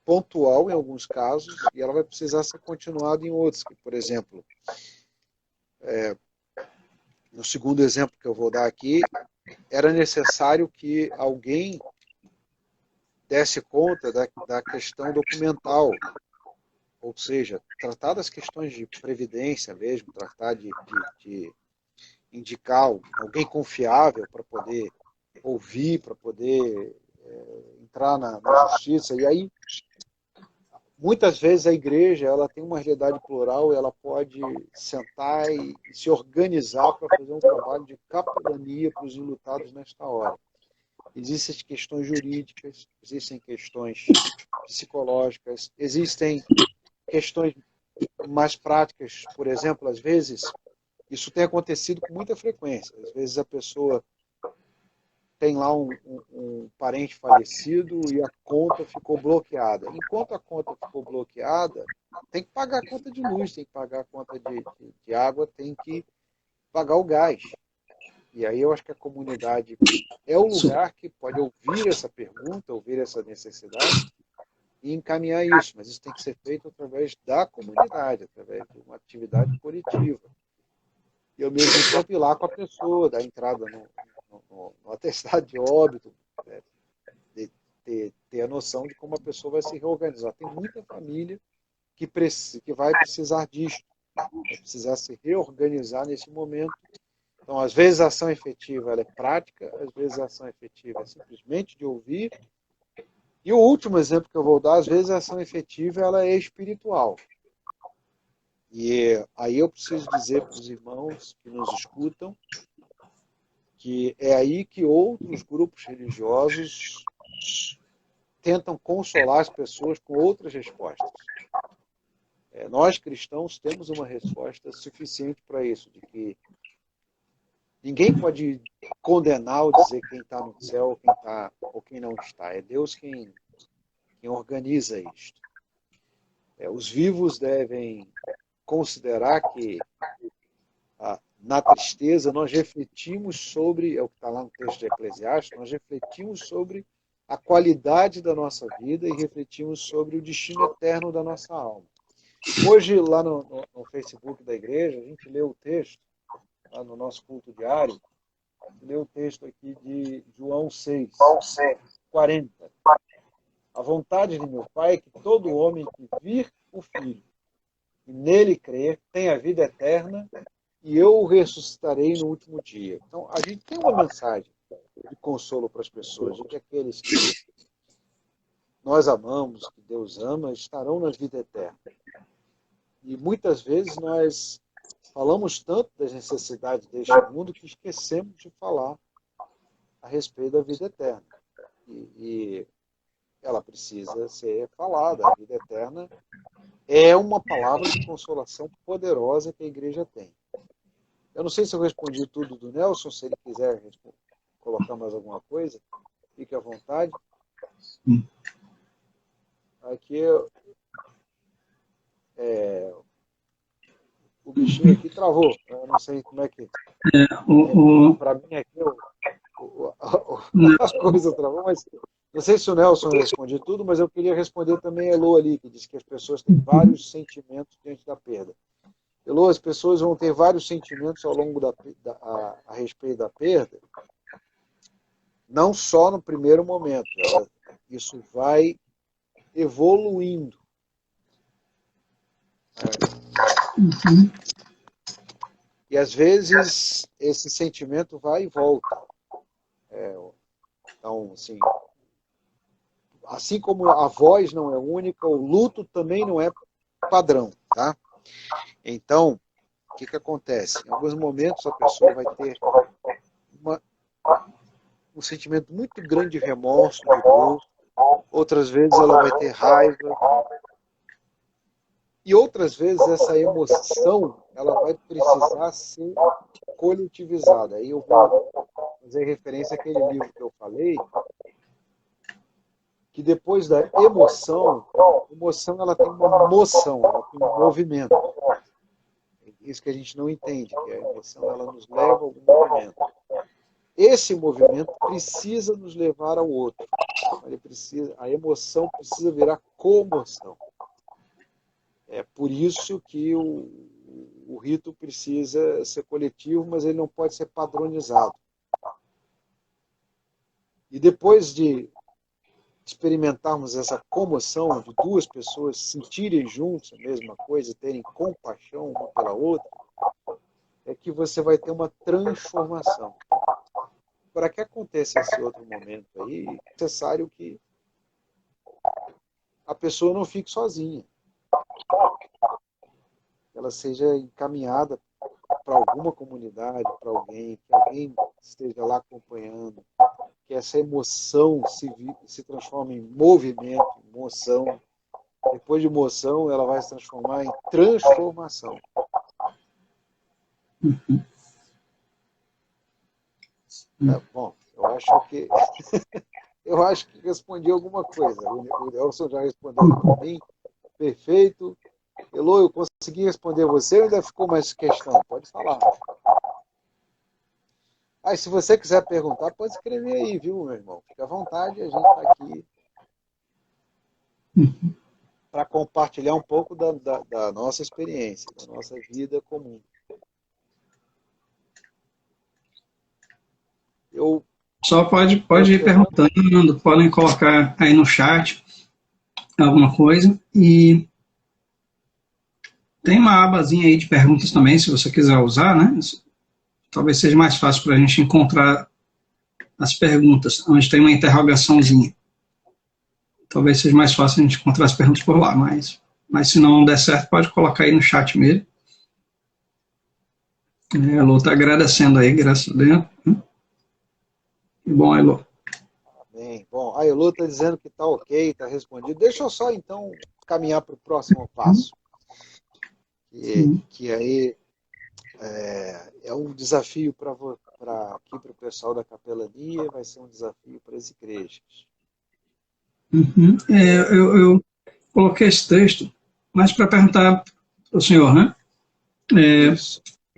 pontual em alguns casos e ela vai precisar ser continuada em outros. Por exemplo, no segundo exemplo que eu vou dar aqui, era necessário que alguém desse conta da questão documental, ou seja, tratar das questões de previdência mesmo, tratar de indicar alguém confiável para poder ouvir, para poder entrar na justiça. E aí, muitas vezes a igreja ela tem uma realidade plural e ela pode sentar e se organizar para fazer um trabalho de capelania para os enlutados nesta hora. Existem questões jurídicas, existem questões psicológicas, existem questões mais práticas. Por exemplo, às vezes, isso tem acontecido com muita frequência. Às vezes a pessoa tem lá um parente falecido e a conta ficou bloqueada. Enquanto a conta ficou bloqueada, tem que pagar a conta de luz, tem que pagar a conta de água, tem que pagar o gás. E aí eu acho que a comunidade é o lugar que pode ouvir essa pergunta, ouvir essa necessidade e encaminhar isso. Mas isso tem que ser feito através da comunidade, através de uma atividade coletiva. E ao mesmo tempo ir lá com a pessoa, dar entrada no atestado de óbito, né? ter a noção de como a pessoa vai se reorganizar. Tem muita família que vai precisar disso, vai precisar se reorganizar nesse momento. Então, às vezes a ação efetiva ela é prática, às vezes a ação efetiva é simplesmente de ouvir. E o último exemplo que eu vou dar, às vezes a ação efetiva ela é espiritual. E aí eu preciso dizer para os irmãos que nos escutam que é aí que outros grupos religiosos tentam consolar as pessoas com outras respostas. Nós cristãos temos uma resposta suficiente para isso, de que ninguém pode condenar ou dizer quem está no céu ou quem não está. É Deus quem organiza isto. Os vivos devem considerar que na tristeza nós refletimos sobre, é o que está lá no texto de Eclesiastes, nós refletimos sobre a qualidade da nossa vida e refletimos sobre o destino eterno da nossa alma. Hoje, lá no Facebook da igreja, a gente leu o texto, lá no nosso culto diário, leu o texto aqui de João 6, 40. A vontade de meu Pai é que todo homem que vir o Filho e nele crer tenha a vida eterna e eu o ressuscitarei no último dia. Então, a gente tem uma mensagem de consolo para as pessoas, de que aqueles que nós amamos, que Deus ama, estarão na vida eterna. E muitas vezes nós falamos tanto das necessidades deste mundo que esquecemos de falar a respeito da vida eterna. E ela precisa ser falada. A vida eterna é uma palavra de consolação poderosa que a igreja tem. Eu não sei se eu respondi tudo do Nelson, se ele quiser colocar mais alguma coisa, fique à vontade. Aqui o bichinho aqui travou. Eu não sei como é que... Para mim aqui a coisa travou, mas não sei se o Nelson responde tudo, mas eu queria responder também a Elô ali, que disse que as pessoas têm vários sentimentos diante da perda. Elô, as pessoas vão ter vários sentimentos ao longo a respeito da perda, não só no primeiro momento. Isso vai evoluindo. E às vezes esse sentimento vai e volta. Então, assim como a voz não é única, o luto também não é padrão, tá? Então, o que acontece? Em alguns momentos a pessoa vai ter um sentimento muito grande de remorso, de dor. Outras vezes ela vai ter raiva. E outras vezes essa emoção ela vai precisar ser coletivizada. Aí eu vou fazer referência àquele livro que eu falei, que depois da emoção, a emoção ela tem uma moção, ela tem um movimento. Isso que a gente não entende, que a emoção ela nos leva a algum movimento. Esse movimento precisa nos levar ao outro. A emoção precisa virar comoção. É por isso que o rito precisa ser coletivo, mas ele não pode ser padronizado. E depois de experimentarmos essa comoção de duas pessoas sentirem juntos a mesma coisa, terem compaixão uma pela outra, é que você vai ter uma transformação. Para que aconteça esse outro momento aí, é necessário que a pessoa não fique sozinha. Ela seja encaminhada para alguma comunidade, para alguém, que alguém esteja lá acompanhando, que essa emoção se transforme em movimento, emoção. Depois de emoção, ela vai se transformar em transformação. Bom, eu acho que respondi alguma coisa. O Nelson já respondeu para mim. Perfeito. Elô, eu consegui responder você ou ainda ficou mais questão? Pode falar. E se você quiser perguntar, pode escrever aí, viu, meu irmão? Fique à vontade, a gente está aqui para compartilhar um pouco da nossa experiência, da nossa vida comum.
Só pode ir perguntando, podem colocar aí no chat alguma coisa. E tem uma abazinha aí de perguntas também, se você quiser usar, né? Talvez seja mais fácil para a gente encontrar as perguntas, onde tem uma interrogaçãozinha. Talvez seja mais fácil a gente encontrar as perguntas por lá, mas se não der certo, pode colocar aí no chat mesmo. A Elô está agradecendo aí, graças a Deus. Que bom, Elô.
Bem, bom, a Elô está dizendo que está ok, está respondido. Deixa eu só, então, caminhar para o próximo passo. Que aí é um desafio aqui para o pessoal da capelania, vai ser um desafio para as igrejas.
Eu coloquei esse texto, mas para perguntar para o senhor, né? A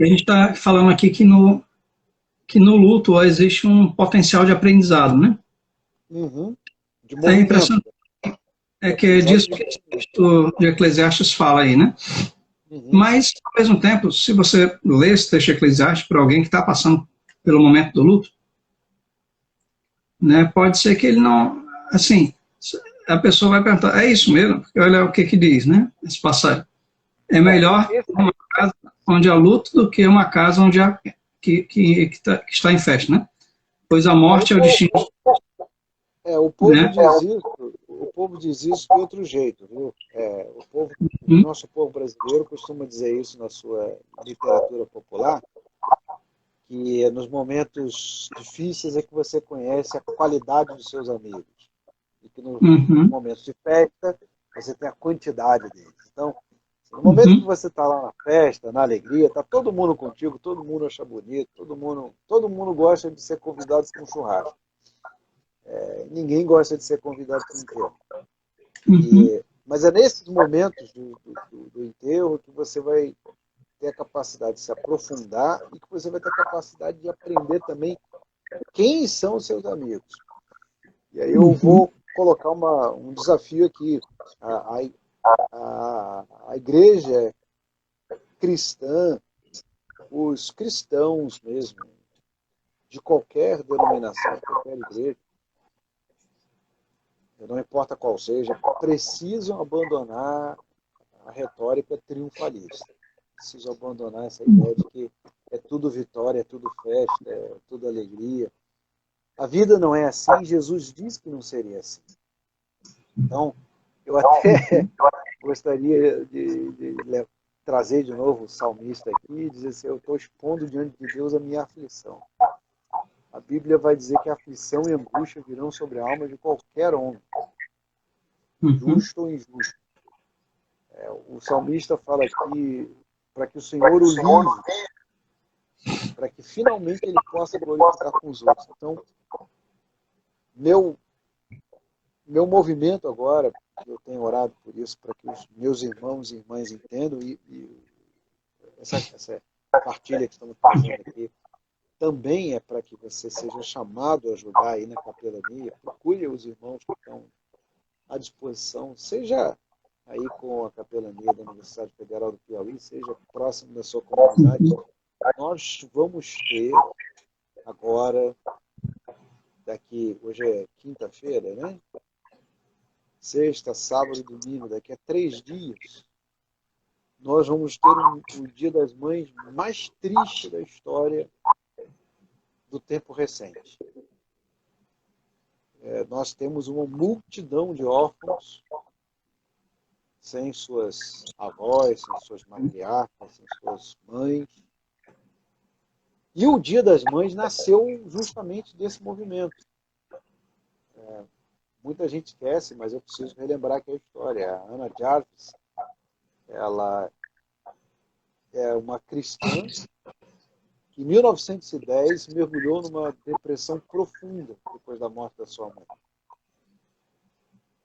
gente está falando aqui que no luto existe um potencial de aprendizado, né? A impressão é que é disso que esse texto de Eclesiastes fala aí, né? Mas, ao mesmo tempo, se você lê esse texto de Eclesiastes para alguém que está passando pelo momento do luto, né, pode ser que ele não... Assim, a pessoa vai perguntar, é isso mesmo? Porque olha o que que diz, né? Essa passagem. É melhor uma casa onde há luto do que uma casa onde há, que está em festa, né? Pois a morte é o destino,
o povo
né?
diz isso, o povo diz isso de outro jeito, viu? O
Hum,
nosso povo brasileiro costuma dizer isso na sua literatura popular, que nos momentos difíceis é que você conhece a qualidade dos seus amigos. E que nos
uhum,
momentos de festa, você tem a quantidade deles. Então, no momento que
uhum,
você está lá na festa, na alegria, está todo mundo contigo, todo mundo acha bonito, todo mundo gosta de ser convidado para um churrasco. Ninguém gosta de ser convidado para um enterro.
uhum,
Mas é nesses momentos do enterro que você vai ter a capacidade de se aprofundar e que você vai ter a capacidade de aprender também quem são os seus amigos. E aí eu
uhum,
vou colocar um desafio aqui. A, a igreja cristã, os cristãos mesmo, de qualquer denominação, qualquer igreja, não importa qual seja, precisam abandonar a retórica triunfalista. Precisam abandonar essa ideia de que é tudo vitória, é tudo festa, é tudo alegria. A vida não é assim, Jesus disse que não seria assim. Então, eu até
uhum.
gostaria de trazer de novo o salmista aqui e dizer assim, eu estou expondo diante de Deus a minha aflição. A Bíblia vai dizer que a aflição e a angústia virão sobre a alma de qualquer homem,
Uhum.
justo ou injusto. O salmista fala aqui para que o Senhor o livre, para que finalmente ele possa glorificar com os outros. Então, meu, meu movimento agora, eu tenho orado por isso, para que os meus irmãos e irmãs entendam, e essa partilha que estamos fazendo aqui também é para que você seja chamado a ajudar aí na capelania. Procure os irmãos que estão à disposição, seja aí com a capelania da Universidade Federal do Piauí, seja próximo da sua comunidade. Nós vamos ter agora, hoje é quinta-feira, né? Sexta, sábado e domingo, daqui a 3 dias, nós vamos ter o Dia das Mães mais triste da história do tempo recente. Nós temos uma multidão de órfãos sem suas avós, sem suas matriarcas, sem suas mães. E o Dia das Mães nasceu justamente desse movimento. Muita gente esquece, mas eu preciso relembrar aqui a história. A Ana Jarvis, ela é uma cristã que em 1910 mergulhou numa depressão profunda depois da morte da sua mãe.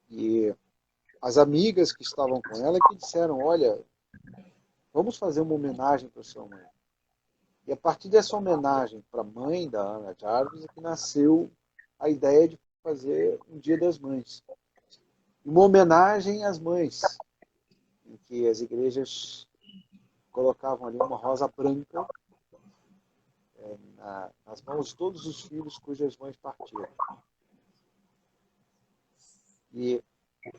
E as amigas que estavam com ela que disseram, olha, vamos fazer uma homenagem para sua mãe. E a partir dessa homenagem para a mãe da Ana Jarvis é que nasceu a ideia de fazer um Dia das Mães. Uma homenagem às mães, em que as igrejas colocavam ali uma rosa branca nas mãos de todos os filhos cujas mães partiram. E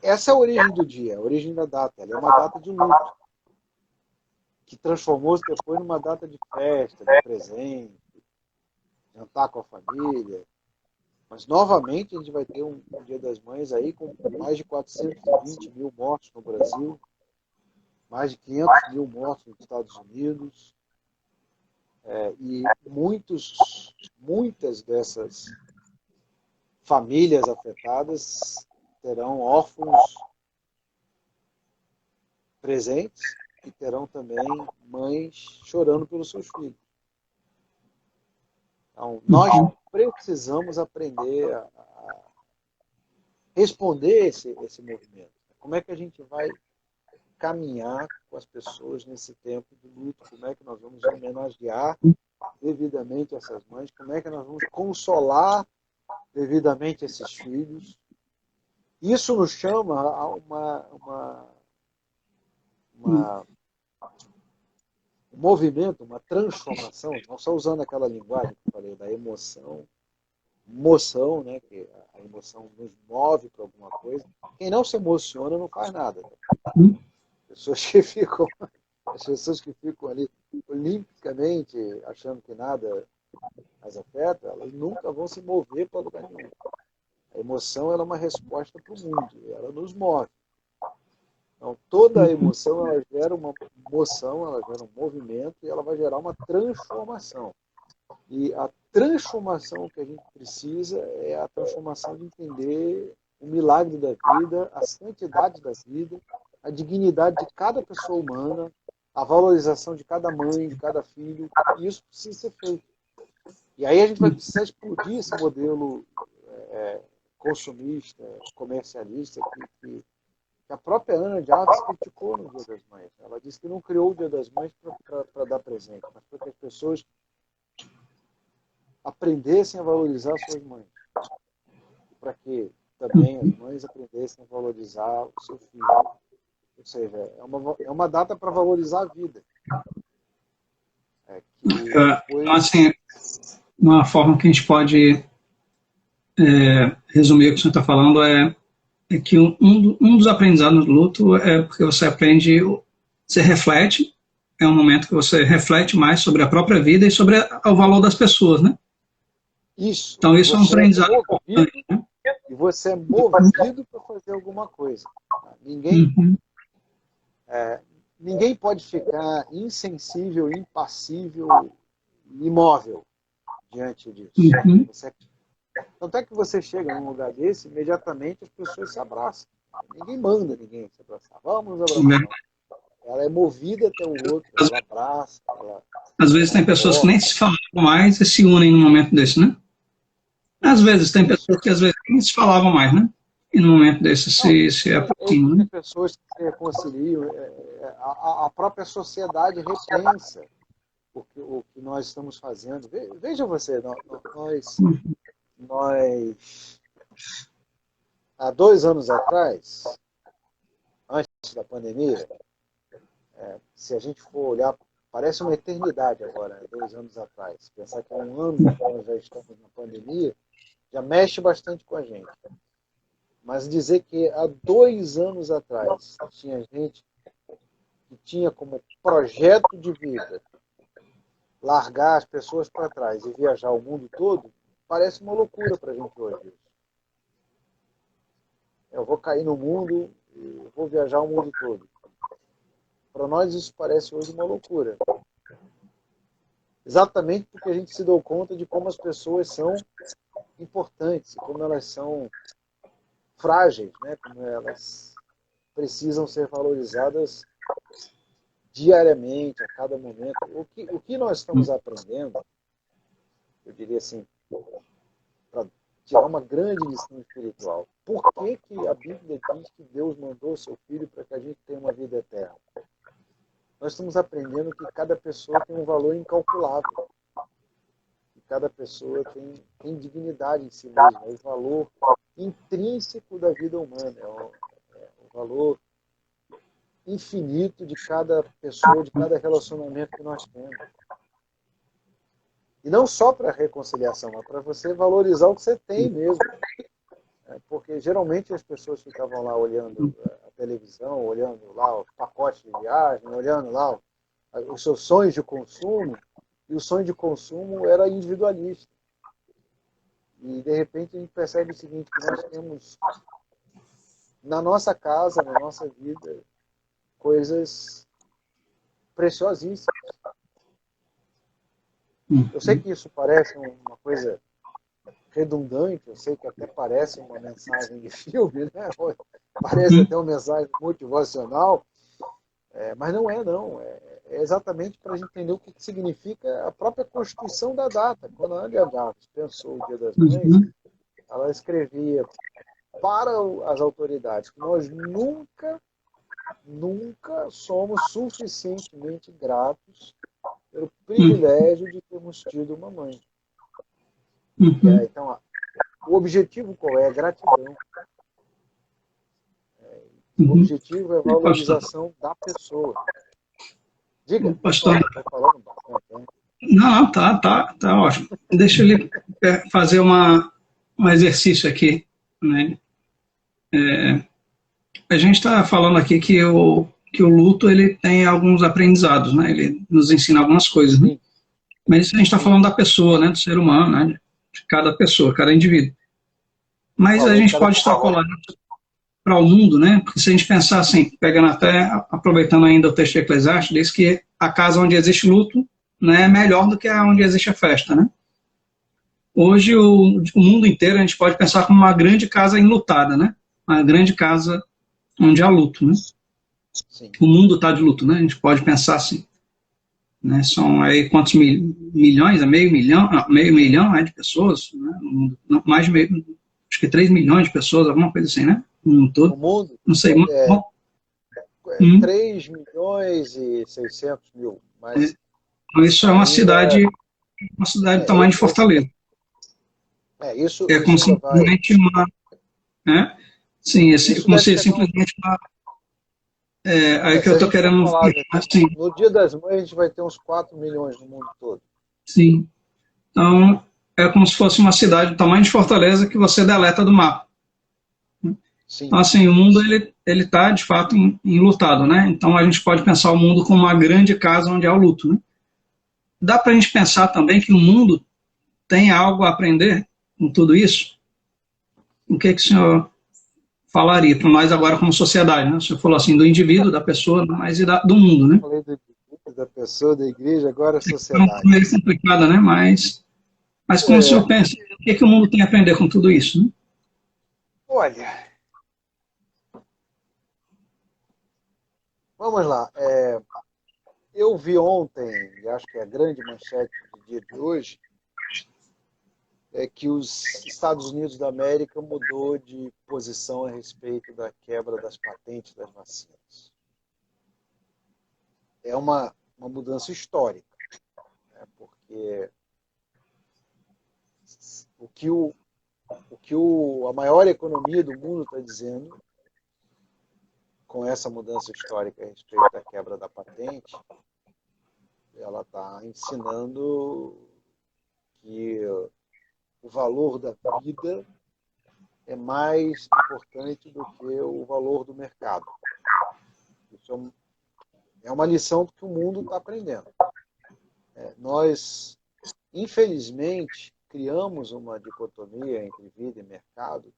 essa é a origem do dia, a origem da data. Ela é uma data de luto, que transformou-se depois numa data de festa, de presente, jantar com a família. Mas, novamente, a gente vai ter um Dia das Mães aí com mais de 420 mil mortos no Brasil, mais de 500 mil mortos nos Estados Unidos, e muitas dessas famílias afetadas terão órfãos presentes e terão também mães chorando pelos seus filhos. Então, nós precisamos aprender a responder esse movimento. Como é que a gente vai caminhar com as pessoas nesse tempo de luto? Como é que nós vamos homenagear devidamente essas mães? Como é que nós vamos consolar devidamente esses filhos? Isso nos chama a um movimento, uma transformação, não só usando aquela linguagem que eu falei, da emoção, emoção, né? Que a emoção nos move para alguma coisa. Quem não se emociona não faz nada. Pessoas que ficam, as pessoas que ficam ali olimpicamente achando que nada as afeta, elas nunca vão se mover para lugar nenhum. A emoção ela é uma resposta para o mundo, ela nos move. Então, toda emoção ela gera uma moção, ela gera um movimento e ela vai gerar uma transformação. E a transformação que a gente precisa é a transformação de entender o milagre da vida, a santidade da vida, a dignidade de cada pessoa humana, a valorização de cada mãe, de cada filho. E isso precisa ser feito. E aí a gente vai precisar explodir esse modelo consumista, comercialista, que a própria Ana de Armas criticou no Dia das Mães. Ela disse que não criou o Dia das Mães para dar presente, mas para que as pessoas aprendessem a valorizar suas mães. Para que também as mães aprendessem a valorizar o seu filho. Ou seja, é uma data para valorizar a vida.
Depois... Assim, uma forma que a gente pode resumir o que o senhor está falando é que um dos aprendizados do luto é porque você aprende, você reflete, é um momento que você reflete mais sobre a própria vida e sobre o valor das pessoas, né?
Isso.
Então isso é um aprendizado importante, né?
E você é movido para fazer alguma coisa. Ninguém pode ficar insensível, impassível, imóvel diante disso. Tanto é que você chega num lugar desse, imediatamente as pessoas se abraçam. Ninguém manda ninguém se abraçar. Vamos nos abraçar. Ela é movida até o outro, ela abraça.
Às vezes tem pessoas que nem se falavam mais e se unem num momento desse, né? Às vezes tem pessoas que às vezes nem se falavam mais, né? E num momento desse se aproximam.
Tem pessoas que se reconciliam. A própria sociedade repensa o que nós estamos fazendo. Veja você, nós há 2 anos atrás, antes da pandemia, se a gente for olhar, parece uma eternidade agora, 2 anos atrás. Pensar que há 1 ano que nós já estamos na pandemia, já mexe bastante com a gente. Mas dizer que há 2 anos atrás tinha gente que tinha como projeto de vida largar as pessoas para trás e viajar o mundo todo, parece uma loucura para a gente hoje. Eu vou cair no mundo e vou viajar o mundo todo. Para nós isso parece hoje uma loucura. Exatamente porque a gente se deu conta de como as pessoas são importantes, como elas são frágeis, né? Como elas precisam ser valorizadas diariamente, a cada momento. O que nós estamos aprendendo, eu diria assim, para tirar uma grande lição espiritual. Por que a Bíblia diz que Deus mandou o seu Filho para que a gente tenha uma vida eterna? Nós estamos aprendendo que cada pessoa tem um valor incalculável. Que cada pessoa tem dignidade em si mesma. É o valor intrínseco da vida humana. É o valor infinito de cada pessoa, de cada relacionamento que nós temos. E não só para a reconciliação, mas para você valorizar o que você tem mesmo. Porque geralmente as pessoas ficavam lá olhando a televisão, olhando lá os pacotes de viagem, olhando lá os seus sonhos de consumo, e o sonho de consumo era individualista. E de repente a gente percebe o seguinte, que nós temos na nossa casa, na nossa vida, coisas preciosíssimas. Eu sei que isso parece uma coisa redundante, eu sei que até parece uma mensagem de filme, né? Parece até uma mensagem motivacional, mas não é, não. É exatamente para a gente entender o que significa a própria constituição da data. Quando a Ana de Armas pensou o Dia das Mães, ela escrevia para as autoridades que nós nunca somos suficientemente gratos pelo privilégio de termos tido uma mãe. Então, o objetivo qual é? A gratidão. O objetivo é a valorização da pessoa. Diga,
pastor.
Estou falando bastante, né?
Não, tá ótimo. Deixa ele fazer uma um exercício aqui, né? A gente está falando aqui que o luto ele tem alguns aprendizados, né? Ele nos ensina algumas coisas, né?
Sim,
Mas isso a gente está
sim.
falando da pessoa, né? Do ser humano, né? De cada pessoa, cada indivíduo. Mas a
Falou de
gente
cada
pode
pessoa.
extrapolar para o mundo, né? Porque se a gente pensar assim, pegando até, aproveitando ainda o texto de Eclesiastes, diz que a casa onde existe luto, né, é melhor do que a onde existe a festa, né? Hoje o mundo inteiro a gente pode pensar como uma grande casa enlutada, né? Uma grande casa onde há luto, né?
Sim.
O mundo está de luto, né? A gente pode pensar assim, né? São aí quantos milhões, meio milhão né, de pessoas, né? No mundo, não, mais de meio, acho que 3 milhões de pessoas, alguma coisa assim, né? No mundo
No
todo.
mundo,
Não sei,
é,
bom, hum,
3 milhões e 600 mil, mas
então isso é
ainda,
uma cidade do tamanho de
esse,
Fortaleza. É como
isso ainda vai,
simplesmente uma, né? Sim,
isso
como
deve
se
chegar,
simplesmente uma, aí que
se
eu
a
estou
gente for
querendo
falar,
assim,
no Dia das Mães a gente vai ter uns 4 milhões no mundo todo.
sim. Então, é como se fosse uma cidade do tamanho de Fortaleza que você deleta do mapa.
Sim,
Então, assim, o mundo ele está de fato enlutado, né? Então a gente pode pensar o mundo como uma grande casa onde há o luto, né? Dá para a gente pensar também que o mundo tem algo a aprender com tudo isso? O que o senhor falaria para nós agora como sociedade, né? O senhor falou assim do indivíduo, da pessoa, mas e do mundo, né?
falei da pessoa, da igreja, agora a
É uma coisa
sociedade.
meio complicada, né? Mas como o senhor
É,
pensa, o que o mundo tem a aprender com tudo isso, né?
olha, vamos lá. Eu vi ontem, e acho que é a grande manchete do dia de hoje, é que os Estados Unidos da América mudou de posição a respeito da quebra das patentes das vacinas. É uma mudança histórica, né? Porque o que, a maior economia do mundo está dizendo, com essa mudança histórica a respeito da quebra da patente, ela está ensinando que o valor da vida é mais importante do que o valor do mercado. Isso é uma lição que o mundo está aprendendo. Nós, infelizmente, criamos uma dicotomia entre vida e mercado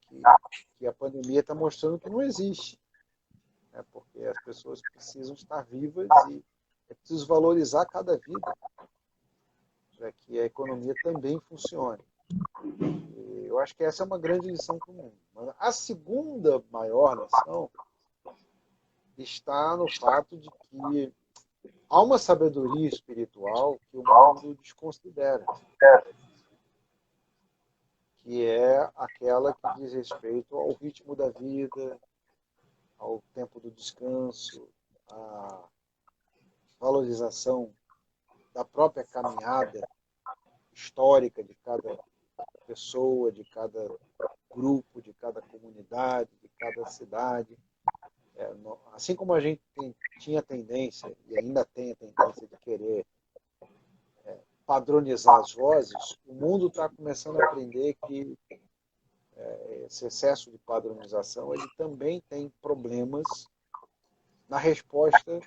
que a pandemia está mostrando que não existe. Né? Porque as pessoas precisam estar vivas e é preciso valorizar cada vida para que a economia também funcione. E eu acho que essa é uma grande lição para o mundo. Mas a segunda maior lição está no fato de que há uma sabedoria espiritual que o mundo desconsidera, que é aquela que diz respeito ao ritmo da vida, ao tempo do descanso, à valorização da própria caminhada histórica de cada pessoa, de cada grupo, de cada comunidade, de cada cidade. Assim como a gente tinha tendência, e ainda tem a tendência de querer padronizar as vozes, o mundo está começando a aprender que esse excesso de padronização ele também tem problemas na resposta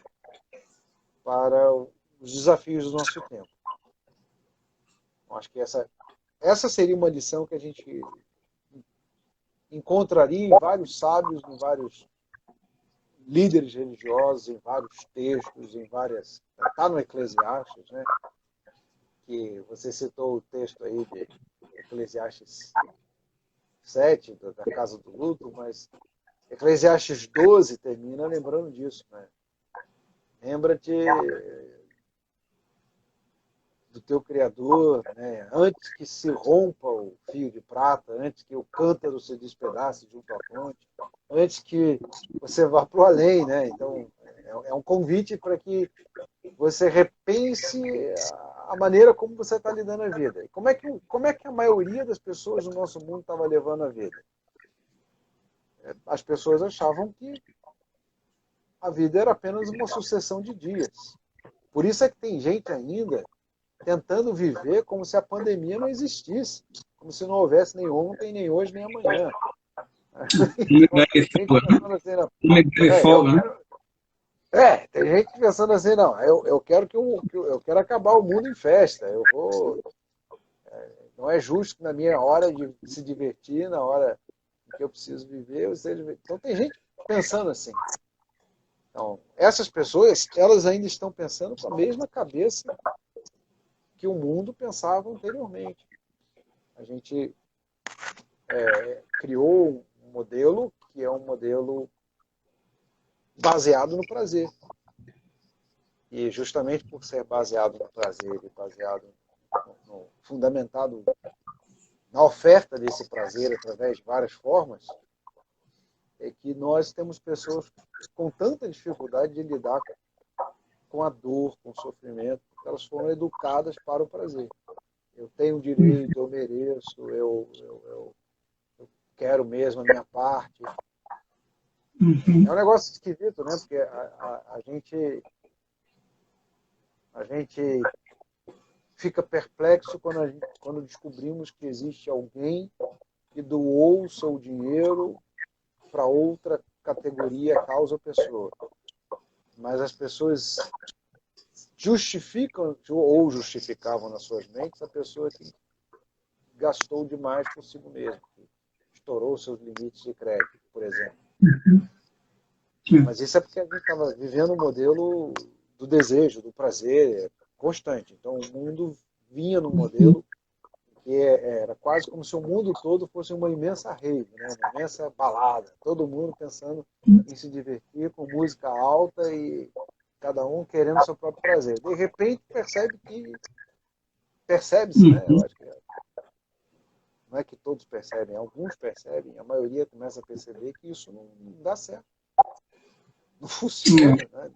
para os desafios do nosso tempo. Eu acho que essa seria uma lição que a gente encontraria em vários sábios, em vários líderes religiosos, em vários textos, em várias... Está no Eclesiastes, né? Que você citou o texto aí de Eclesiastes 7, da Casa do Luto, mas Eclesiastes 12 termina lembrando disso, né? Lembra-te do teu Criador, né? Antes que se rompa o fio de prata, antes que o cântaro se despedace junto à fonte, antes que você vá para o além, né? Então, é um convite para que você repense a maneira como você está lidando a vida. E como é que a maioria das pessoas do nosso mundo estava levando a vida? As pessoas achavam que a vida era apenas uma sucessão de dias. Por isso é que tem gente ainda tentando viver como se a pandemia não existisse. como se não houvesse nem ontem, nem hoje, nem amanhã.
Me
Então,
deve
tem gente
folga, né?
pensando assim, não,
Me deve
eu
folga, né?
quero, tem gente pensando assim, não, eu quero eu quero acabar o mundo em festa. Não é justo que na minha hora de se divertir, na hora que eu preciso viver, eu seja. Então tem gente pensando assim. Então, essas pessoas, elas ainda estão pensando com a mesma cabeça que o mundo pensava anteriormente. A gente criou um modelo que é um modelo baseado no prazer. E justamente por ser baseado no prazer e baseado fundamentado na oferta desse prazer através de várias formas, é que nós temos pessoas com tanta dificuldade de lidar com a dor, com o sofrimento, porque elas foram educadas para o prazer. Eu tenho direito, eu mereço, eu quero mesmo a minha parte.
Uhum.
É um negócio esquisito, né? Porque a gente fica perplexo quando descobrimos que existe alguém que doou o seu dinheiro para outra categoria, causa ou pessoa. Mas as pessoas justificam ou justificavam nas suas mentes a pessoa que gastou demais consigo mesmo, que estourou seus limites de crédito, por exemplo.
Sim.
Mas isso é porque a gente estava vivendo um modelo do desejo, do prazer constante. Então o mundo vinha num modelo que era quase como se o mundo todo fosse uma imensa rave, né? Uma imensa balada. Todo mundo pensando em se divertir com música alta e cada um querendo seu próprio prazer. De repente percebe-se, né? Eu
Uhum.
acho que não é que todos percebem, alguns percebem, a maioria começa a perceber que isso não dá certo, não funciona, né?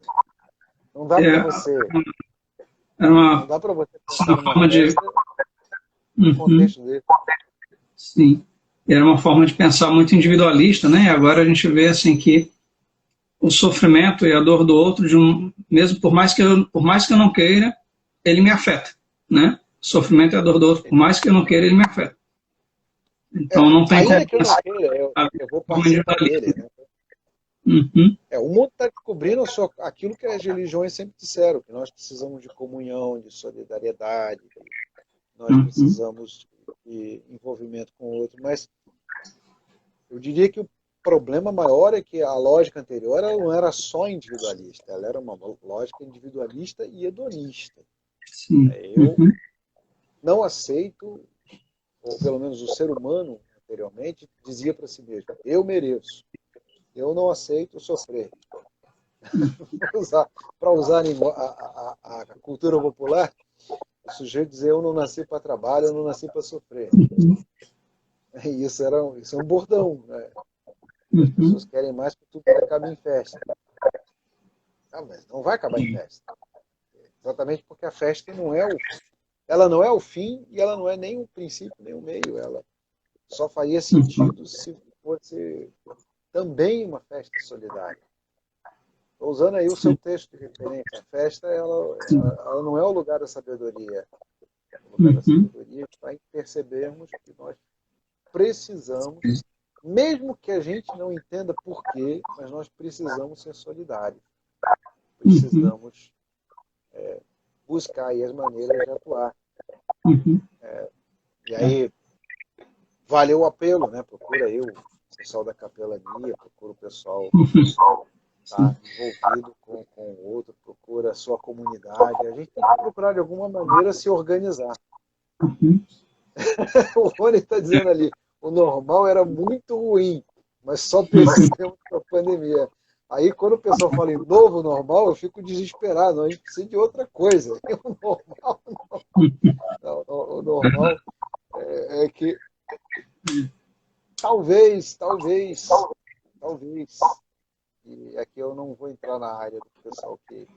Não dá
É,
para
é
você, não
uma,
dá para você pensar numa
forma de.
festa no
Uhum.
contexto dele.
Sim. Era uma forma de pensar muito individualista, né? E agora a gente vê assim que o sofrimento e a dor do outro, mesmo por mais que eu não queira, ele me afeta, né? O sofrimento e a dor do outro, por mais que eu não queira, ele me afeta. Então não tem como
Ainda que eu não
pensar
queira,
de
eu vou
forma
participar
individualista.
dele, né?
Uhum.
O mundo está descobrindo aquilo que as religiões sempre disseram, que nós precisamos de comunhão, de solidariedade, que nós
Uhum.
precisamos de envolvimento com o outro, mas eu diria que o problema maior é que a lógica anterior ela não era só individualista, ela era uma lógica individualista e hedonista.
Sim.
Eu
Uhum.
não aceito, ou pelo menos o ser humano anteriormente dizia para si mesmo, eu mereço, eu não aceito sofrer. Para usar a cultura popular, o sujeito dizer eu não nasci para trabalho, eu não nasci para sofrer. E isso é um bordão, né? As
Uhum.
pessoas querem mais que tudo acabe em festa. Ah, mas não vai acabar em festa. Exatamente porque a festa ela não é o fim e ela não é nem o princípio nem o meio. Ela só faria
Uhum.
sentido se fosse também uma festa solidária. Estou usando aí o seu
Sim.
texto de referência. A festa
Sim.
ela não é o lugar da sabedoria. O lugar da
Uhum.
sabedoria está em percebermos que nós precisamos, mesmo que a gente não entenda por quê, mas nós precisamos ser solidários.
Uhum.
Precisamos buscar aí as maneiras de atuar.
Uhum.
E aí, valeu o apelo, né? Procura aí o pessoal da capelania, procura o pessoal
Uhum.
tá
Sim.
envolvido com o outro, procura a sua comunidade. A gente tem que procurar, de alguma maneira, se organizar.
Uhum.
O Rony está dizendo ali, o normal era muito ruim, mas só percebemos com a pandemia. Aí, quando o pessoal fala em novo normal, eu fico desesperado. A gente precisa de outra coisa. E o normal, não, o normal é que talvez, e aqui eu não vou entrar na área do pessoal que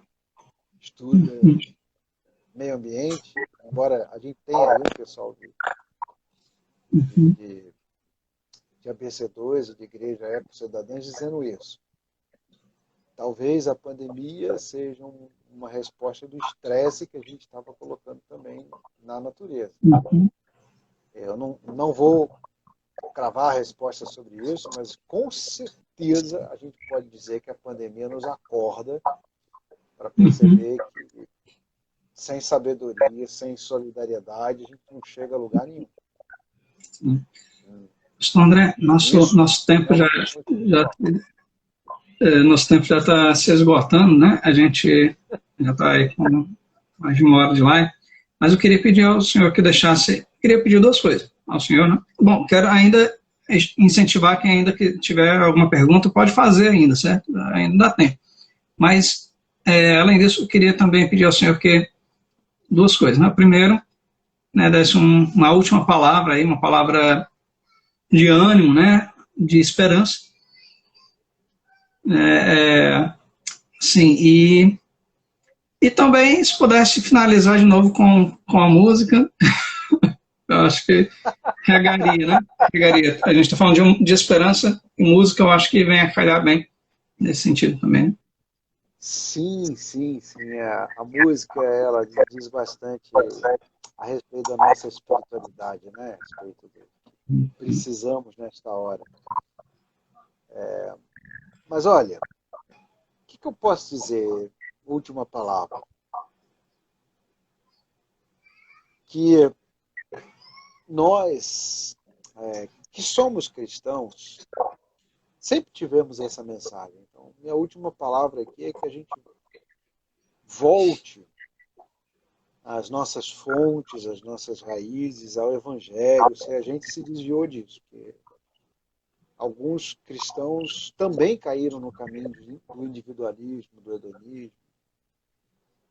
estuda meio ambiente, embora a gente tenha aí um pessoal de,
Uhum.
de, de ABC2 e de Igreja Eco Cidadãs dizendo isso. Talvez a pandemia seja uma resposta do estresse que a gente estava colocando também na natureza.
Uhum.
Eu não vou cravar a resposta sobre isso, mas com certeza a gente pode dizer que a pandemia nos acorda para perceber que sem sabedoria, sem solidariedade, a gente não chega a lugar nenhum.
Sim. Pastor André, nosso tempo nosso tempo já está se esgotando, né? A gente já está aí com mais de 1 hora de live, mas eu queria pedir ao senhor que deixasse, queria pedir 2 coisas ao senhor, né? Bom, quero ainda incentivar quem ainda que tiver alguma pergunta, pode fazer ainda, certo? Ainda dá tempo. Mas, além disso, eu queria também pedir ao senhor que 2 coisas, né? Primeiro, né, desse uma última palavra aí, uma palavra de ânimo, né? De esperança. Sim, e também, se pudesse finalizar de novo com a música, eu acho que regaria, né? Regaria. A gente está falando de esperança e música, eu acho que vem a calhar bem nesse sentido também.
Sim, sim, sim. A música, ela diz bastante a respeito da nossa espiritualidade, né? A respeito do que precisamos nesta hora. Mas olha, o que eu posso dizer? Última palavra. Que nós, que somos cristãos, sempre tivemos essa mensagem. Então, minha última palavra aqui é que a gente volte às nossas fontes, às nossas raízes, ao Evangelho, se a gente se desviou disso. Porque alguns cristãos também caíram no caminho do individualismo, do hedonismo,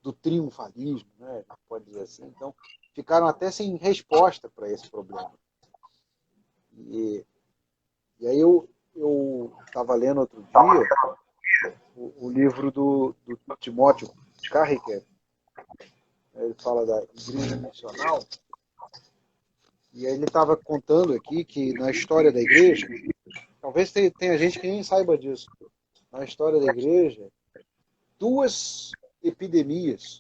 do triunfalismo, né? A gente pode dizer assim. Então, ficaram até sem resposta para esse problema. E aí eu estava lendo outro dia o livro do Timóteo Carricker. Ele fala da igreja missional. E aí ele estava contando aqui que na história da igreja, talvez tenha gente que nem saiba disso, na história da igreja, 2 epidemias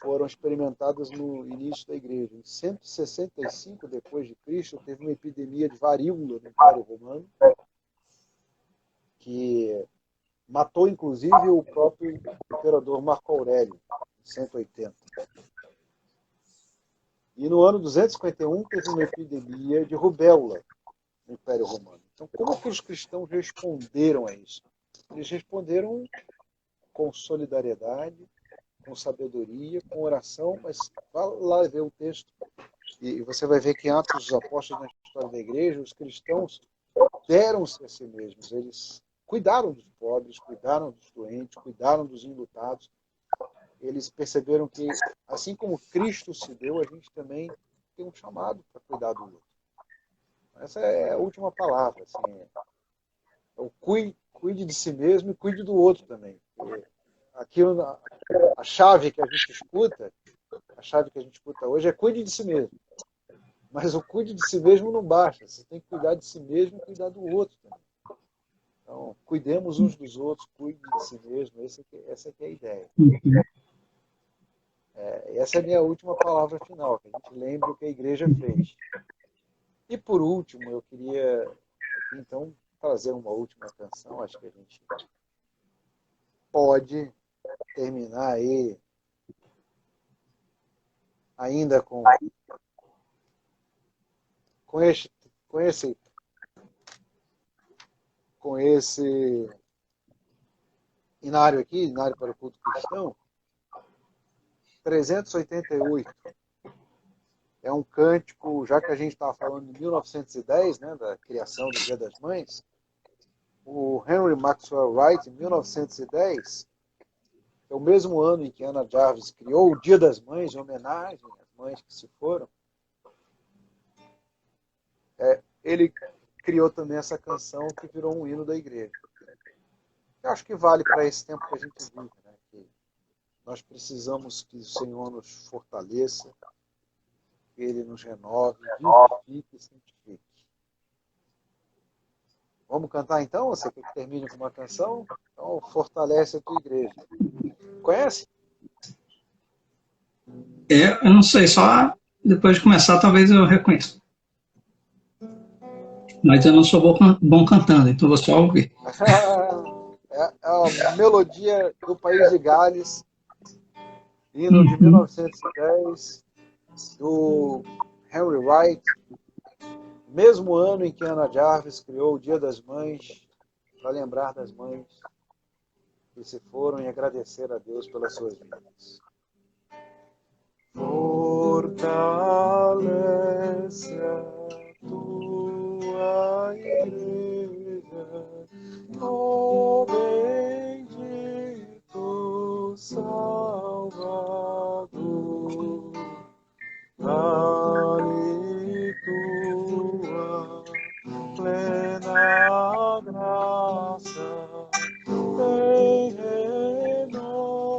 foram experimentadas no início da igreja. Em 165 depois de Cristo, teve uma epidemia de varíola no Império Romano, que matou inclusive o próprio imperador Marco Aurélio, em 180. E no ano 251 teve uma epidemia de rubéola no Império Romano. Então, como que os cristãos responderam a isso? Eles responderam com solidariedade, com sabedoria, com oração, mas vá lá ver o texto e você vai ver que em Atos dos Apóstolos, na história da igreja, os cristãos deram-se a si mesmos. Eles cuidaram dos pobres, cuidaram dos doentes, cuidaram dos enlutados. Eles perceberam que, assim como Cristo se deu, a gente também tem um chamado para cuidar do outro. Essa é a última palavra. Assim, cuide de si mesmo e cuide do outro também. Aqui a chave que a gente escuta hoje é cuide de si mesmo. Mas o cuide de si mesmo não basta. Você tem que cuidar de si mesmo e cuidar do outro também. Então, cuidemos uns dos outros, cuide de si mesmo. Essa é a ideia. Essa é a minha última palavra final, que a gente lembre o que a igreja fez. E por último, eu queria aqui, então, trazer uma última canção. Acho que a gente pode terminar aí ainda com esse inário aqui, inário para o culto cristão, 388. É um cântico, já que a gente estava falando de 1910, né, da criação do Dia das Mães, o Henry Maxwell Wright, em 1910, é o mesmo ano em que Anna Jarvis criou o Dia das Mães, em homenagem às mães que se foram. Ele criou também essa canção que virou um hino da igreja. Eu acho que vale para esse tempo que a gente vive, né? Que nós precisamos que o Senhor nos fortaleça, que Ele nos renove, vivifique e santifique. Vamos cantar então? Você quer que termine com uma canção? Então, fortalece a tua igreja. Conhece?
Eu não sei, só depois de começar, talvez eu reconheça. Mas eu não sou bom cantando, então vou só ouvir.
É a melodia do País de Gales, hino de
Uhum.
1910, do Henry Wright, mesmo ano em que Ana Jarvis criou o Dia das Mães, para lembrar das mães que se foram e agradecer a Deus pelas suas vidas. Fortalece a tua igreja, ó bendito Salvador, dá-lhe tua plena graça, vem renova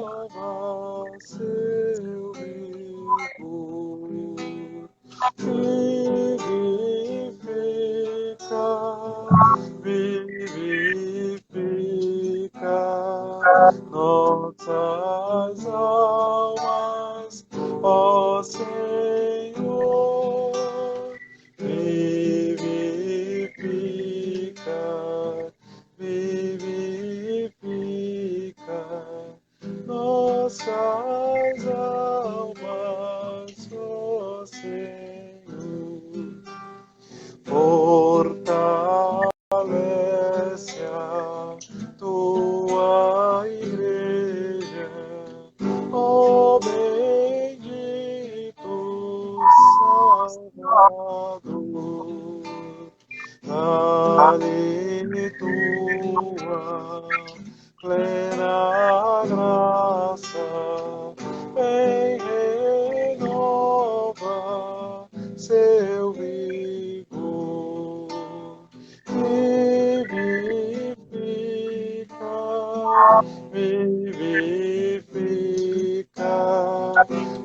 seu vigor, vivifica nossas almas, ó Senhor, vivifica nossas almas, ó Senhor, fortalece a tua igreja, ó bendito Salvador, dá-lhe tua plena graça, vem renova seu vigor, vivifica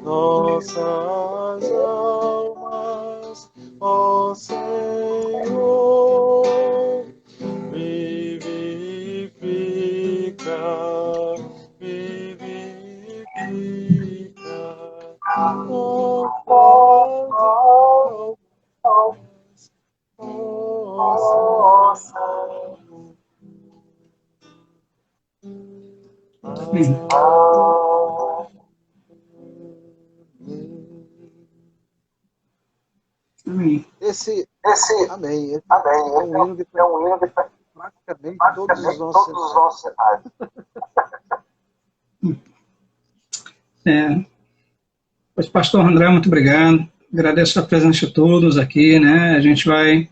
nossas almas, ó Senhor, vivifica nossas almas, ó Senhor.
Amém. Amém.
Amém. Esse é um hino que faz praticamente todos os nossos cenários.
Pois, pastor André, muito obrigado. Agradeço a presença de todos aqui, né? A gente vai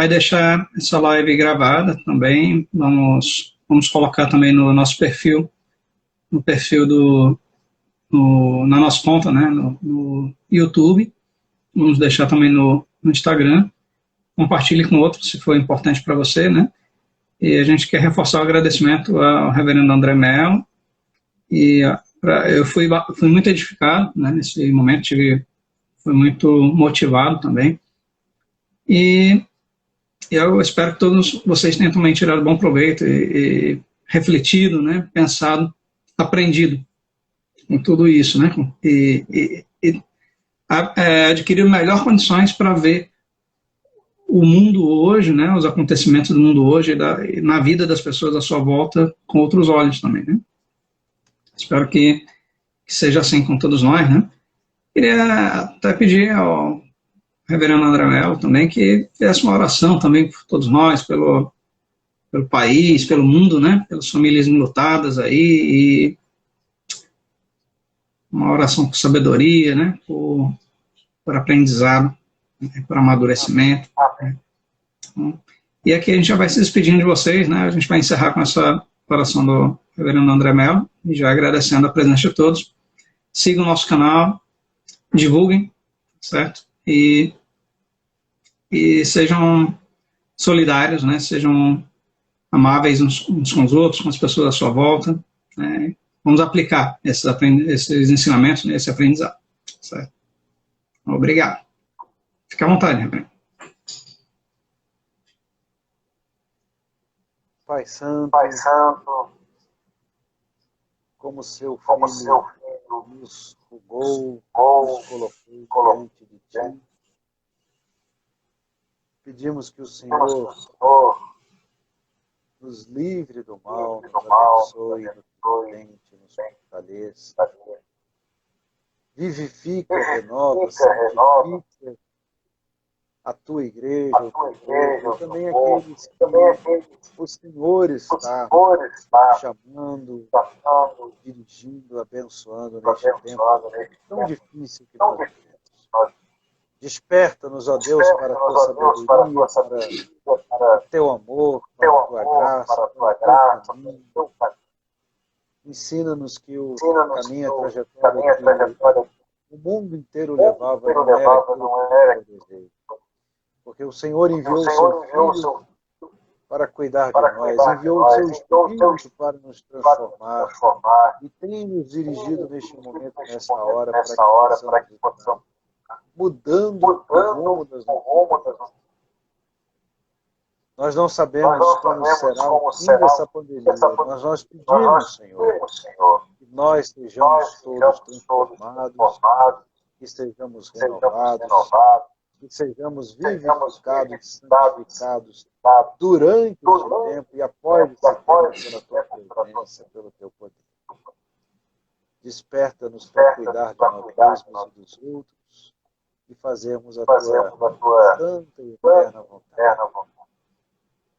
deixar essa live gravada também. Vamos colocar também no nosso perfil, no perfil na nossa conta, né? No YouTube. Vamos deixar também no Instagram. Compartilhe com outros, se for importante para você, né? E a gente quer reforçar o agradecimento ao reverendo André Mello. E eu fui muito edificado, né, nesse momento, fui muito motivado também. E eu espero que todos vocês tenham também tirado bom proveito e refletido, né, pensado, aprendido com tudo isso, né, e adquirido melhores condições para ver o mundo hoje, né, os acontecimentos do mundo hoje na vida das pessoas à sua volta com outros olhos também, né. Espero que seja assim com todos nós, né. Queria até pedir ao reverendo André Mello também que fizesse uma oração também por todos nós, pelo país, pelo mundo, né, pelas famílias enlutadas aí, e uma oração por sabedoria, né, por aprendizado, né, por amadurecimento. Né. E aqui a gente já vai se despedindo de vocês, né, a gente vai encerrar com essa oração do reverendo André Mello, e já agradecendo a presença de todos. Sigam o nosso canal, divulguem, certo? E sejam solidários, né? Sejam amáveis uns com os outros, com as pessoas à sua volta. Né? Vamos aplicar esses ensinamentos, né? Esse aprendizado. Certo? Obrigado. Fique à vontade, Reverendo.
Pai Santo, como seu filho nos rogou, nos colocou diante de Ti. Pedimos que o Senhor nos livre do mal, nos abençoe, nos sustente, nos fortaleça. Vivifica, renova, santifica a Tua igreja, o Teu povo, e também aqueles que o Senhor está chamando, dirigindo, abençoando neste tempo tão difícil que nós vivemos. Desperta-nos, ó Deus, para a Tua sabedoria, para o Teu amor, para a Tua graça, para o Teu caminho. Ensina-nos que o caminho, a trajetória que o mundo inteiro levava não era aquilo que eu desejo. Porque o Senhor enviou o Seu Filho para cuidar de nós, enviou o Seu Espírito para nos transformar e tem nos dirigido neste momento, nessa hora, para que possamos mudando o rumo das nossas vidas. Nós não sabemos como será o fim dessa pandemia, mas nós pedimos, Senhor, que nós sejamos todos transformados, que sejamos renovados, que sejamos vivificados, santificados durante esse tempo e após esse tempo pela Tua presença, pelo Teu poder. Desperta-nos para cuidar de nós mesmos e dos outros e fazermos a Tua santa e eterna vontade.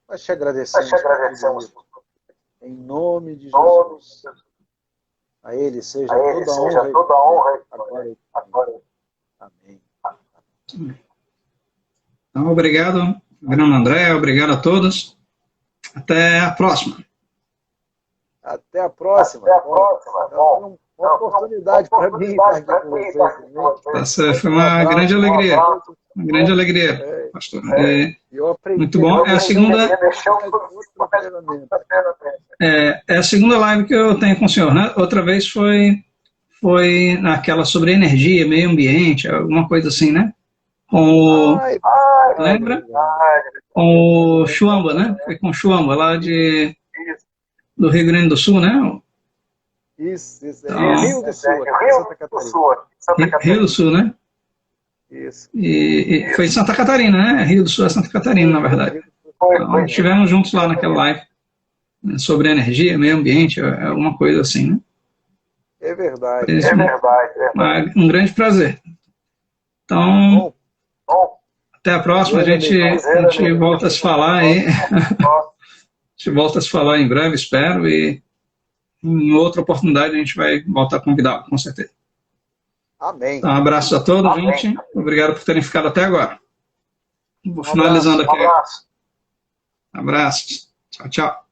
Nós te agradecemos por tudo, em nome de Jesus. A Ele seja toda a honra agora e sempre. Amém.
Então, obrigado, Grande André, obrigado a todos. Até a próxima.
Até a próxima. Uma oportunidade para mim estar aqui com vocês.
Essa foi uma grande alegria. Uma grande alegria, pastor. Muito bom. É a segunda live que eu tenho com o senhor, né? Outra vez foi naquela sobre energia, meio ambiente, alguma coisa assim, né? Lembra? Com o Chuamba, né? Foi com o Chuamba, lá do Rio Grande do Sul, né?
Isso. Rio do Sul, Santa Catarina.
Rio do Sul, né?
Isso.
E foi em Santa Catarina, né? Rio do Sul é Santa Catarina, na verdade. Então, estivemos juntos lá naquela live, né, sobre energia, meio ambiente, alguma coisa assim, né?
É verdade.
Um grande prazer. Então, até a próxima, a gente volta a se falar aí. A gente volta a se falar em breve, espero, e em outra oportunidade a gente vai voltar a convidá-lo, com certeza.
Amém.
Então, um abraço a todos, gente. Obrigado por terem ficado até agora. Vou finalizando aqui. Abraços. Tchau, tchau.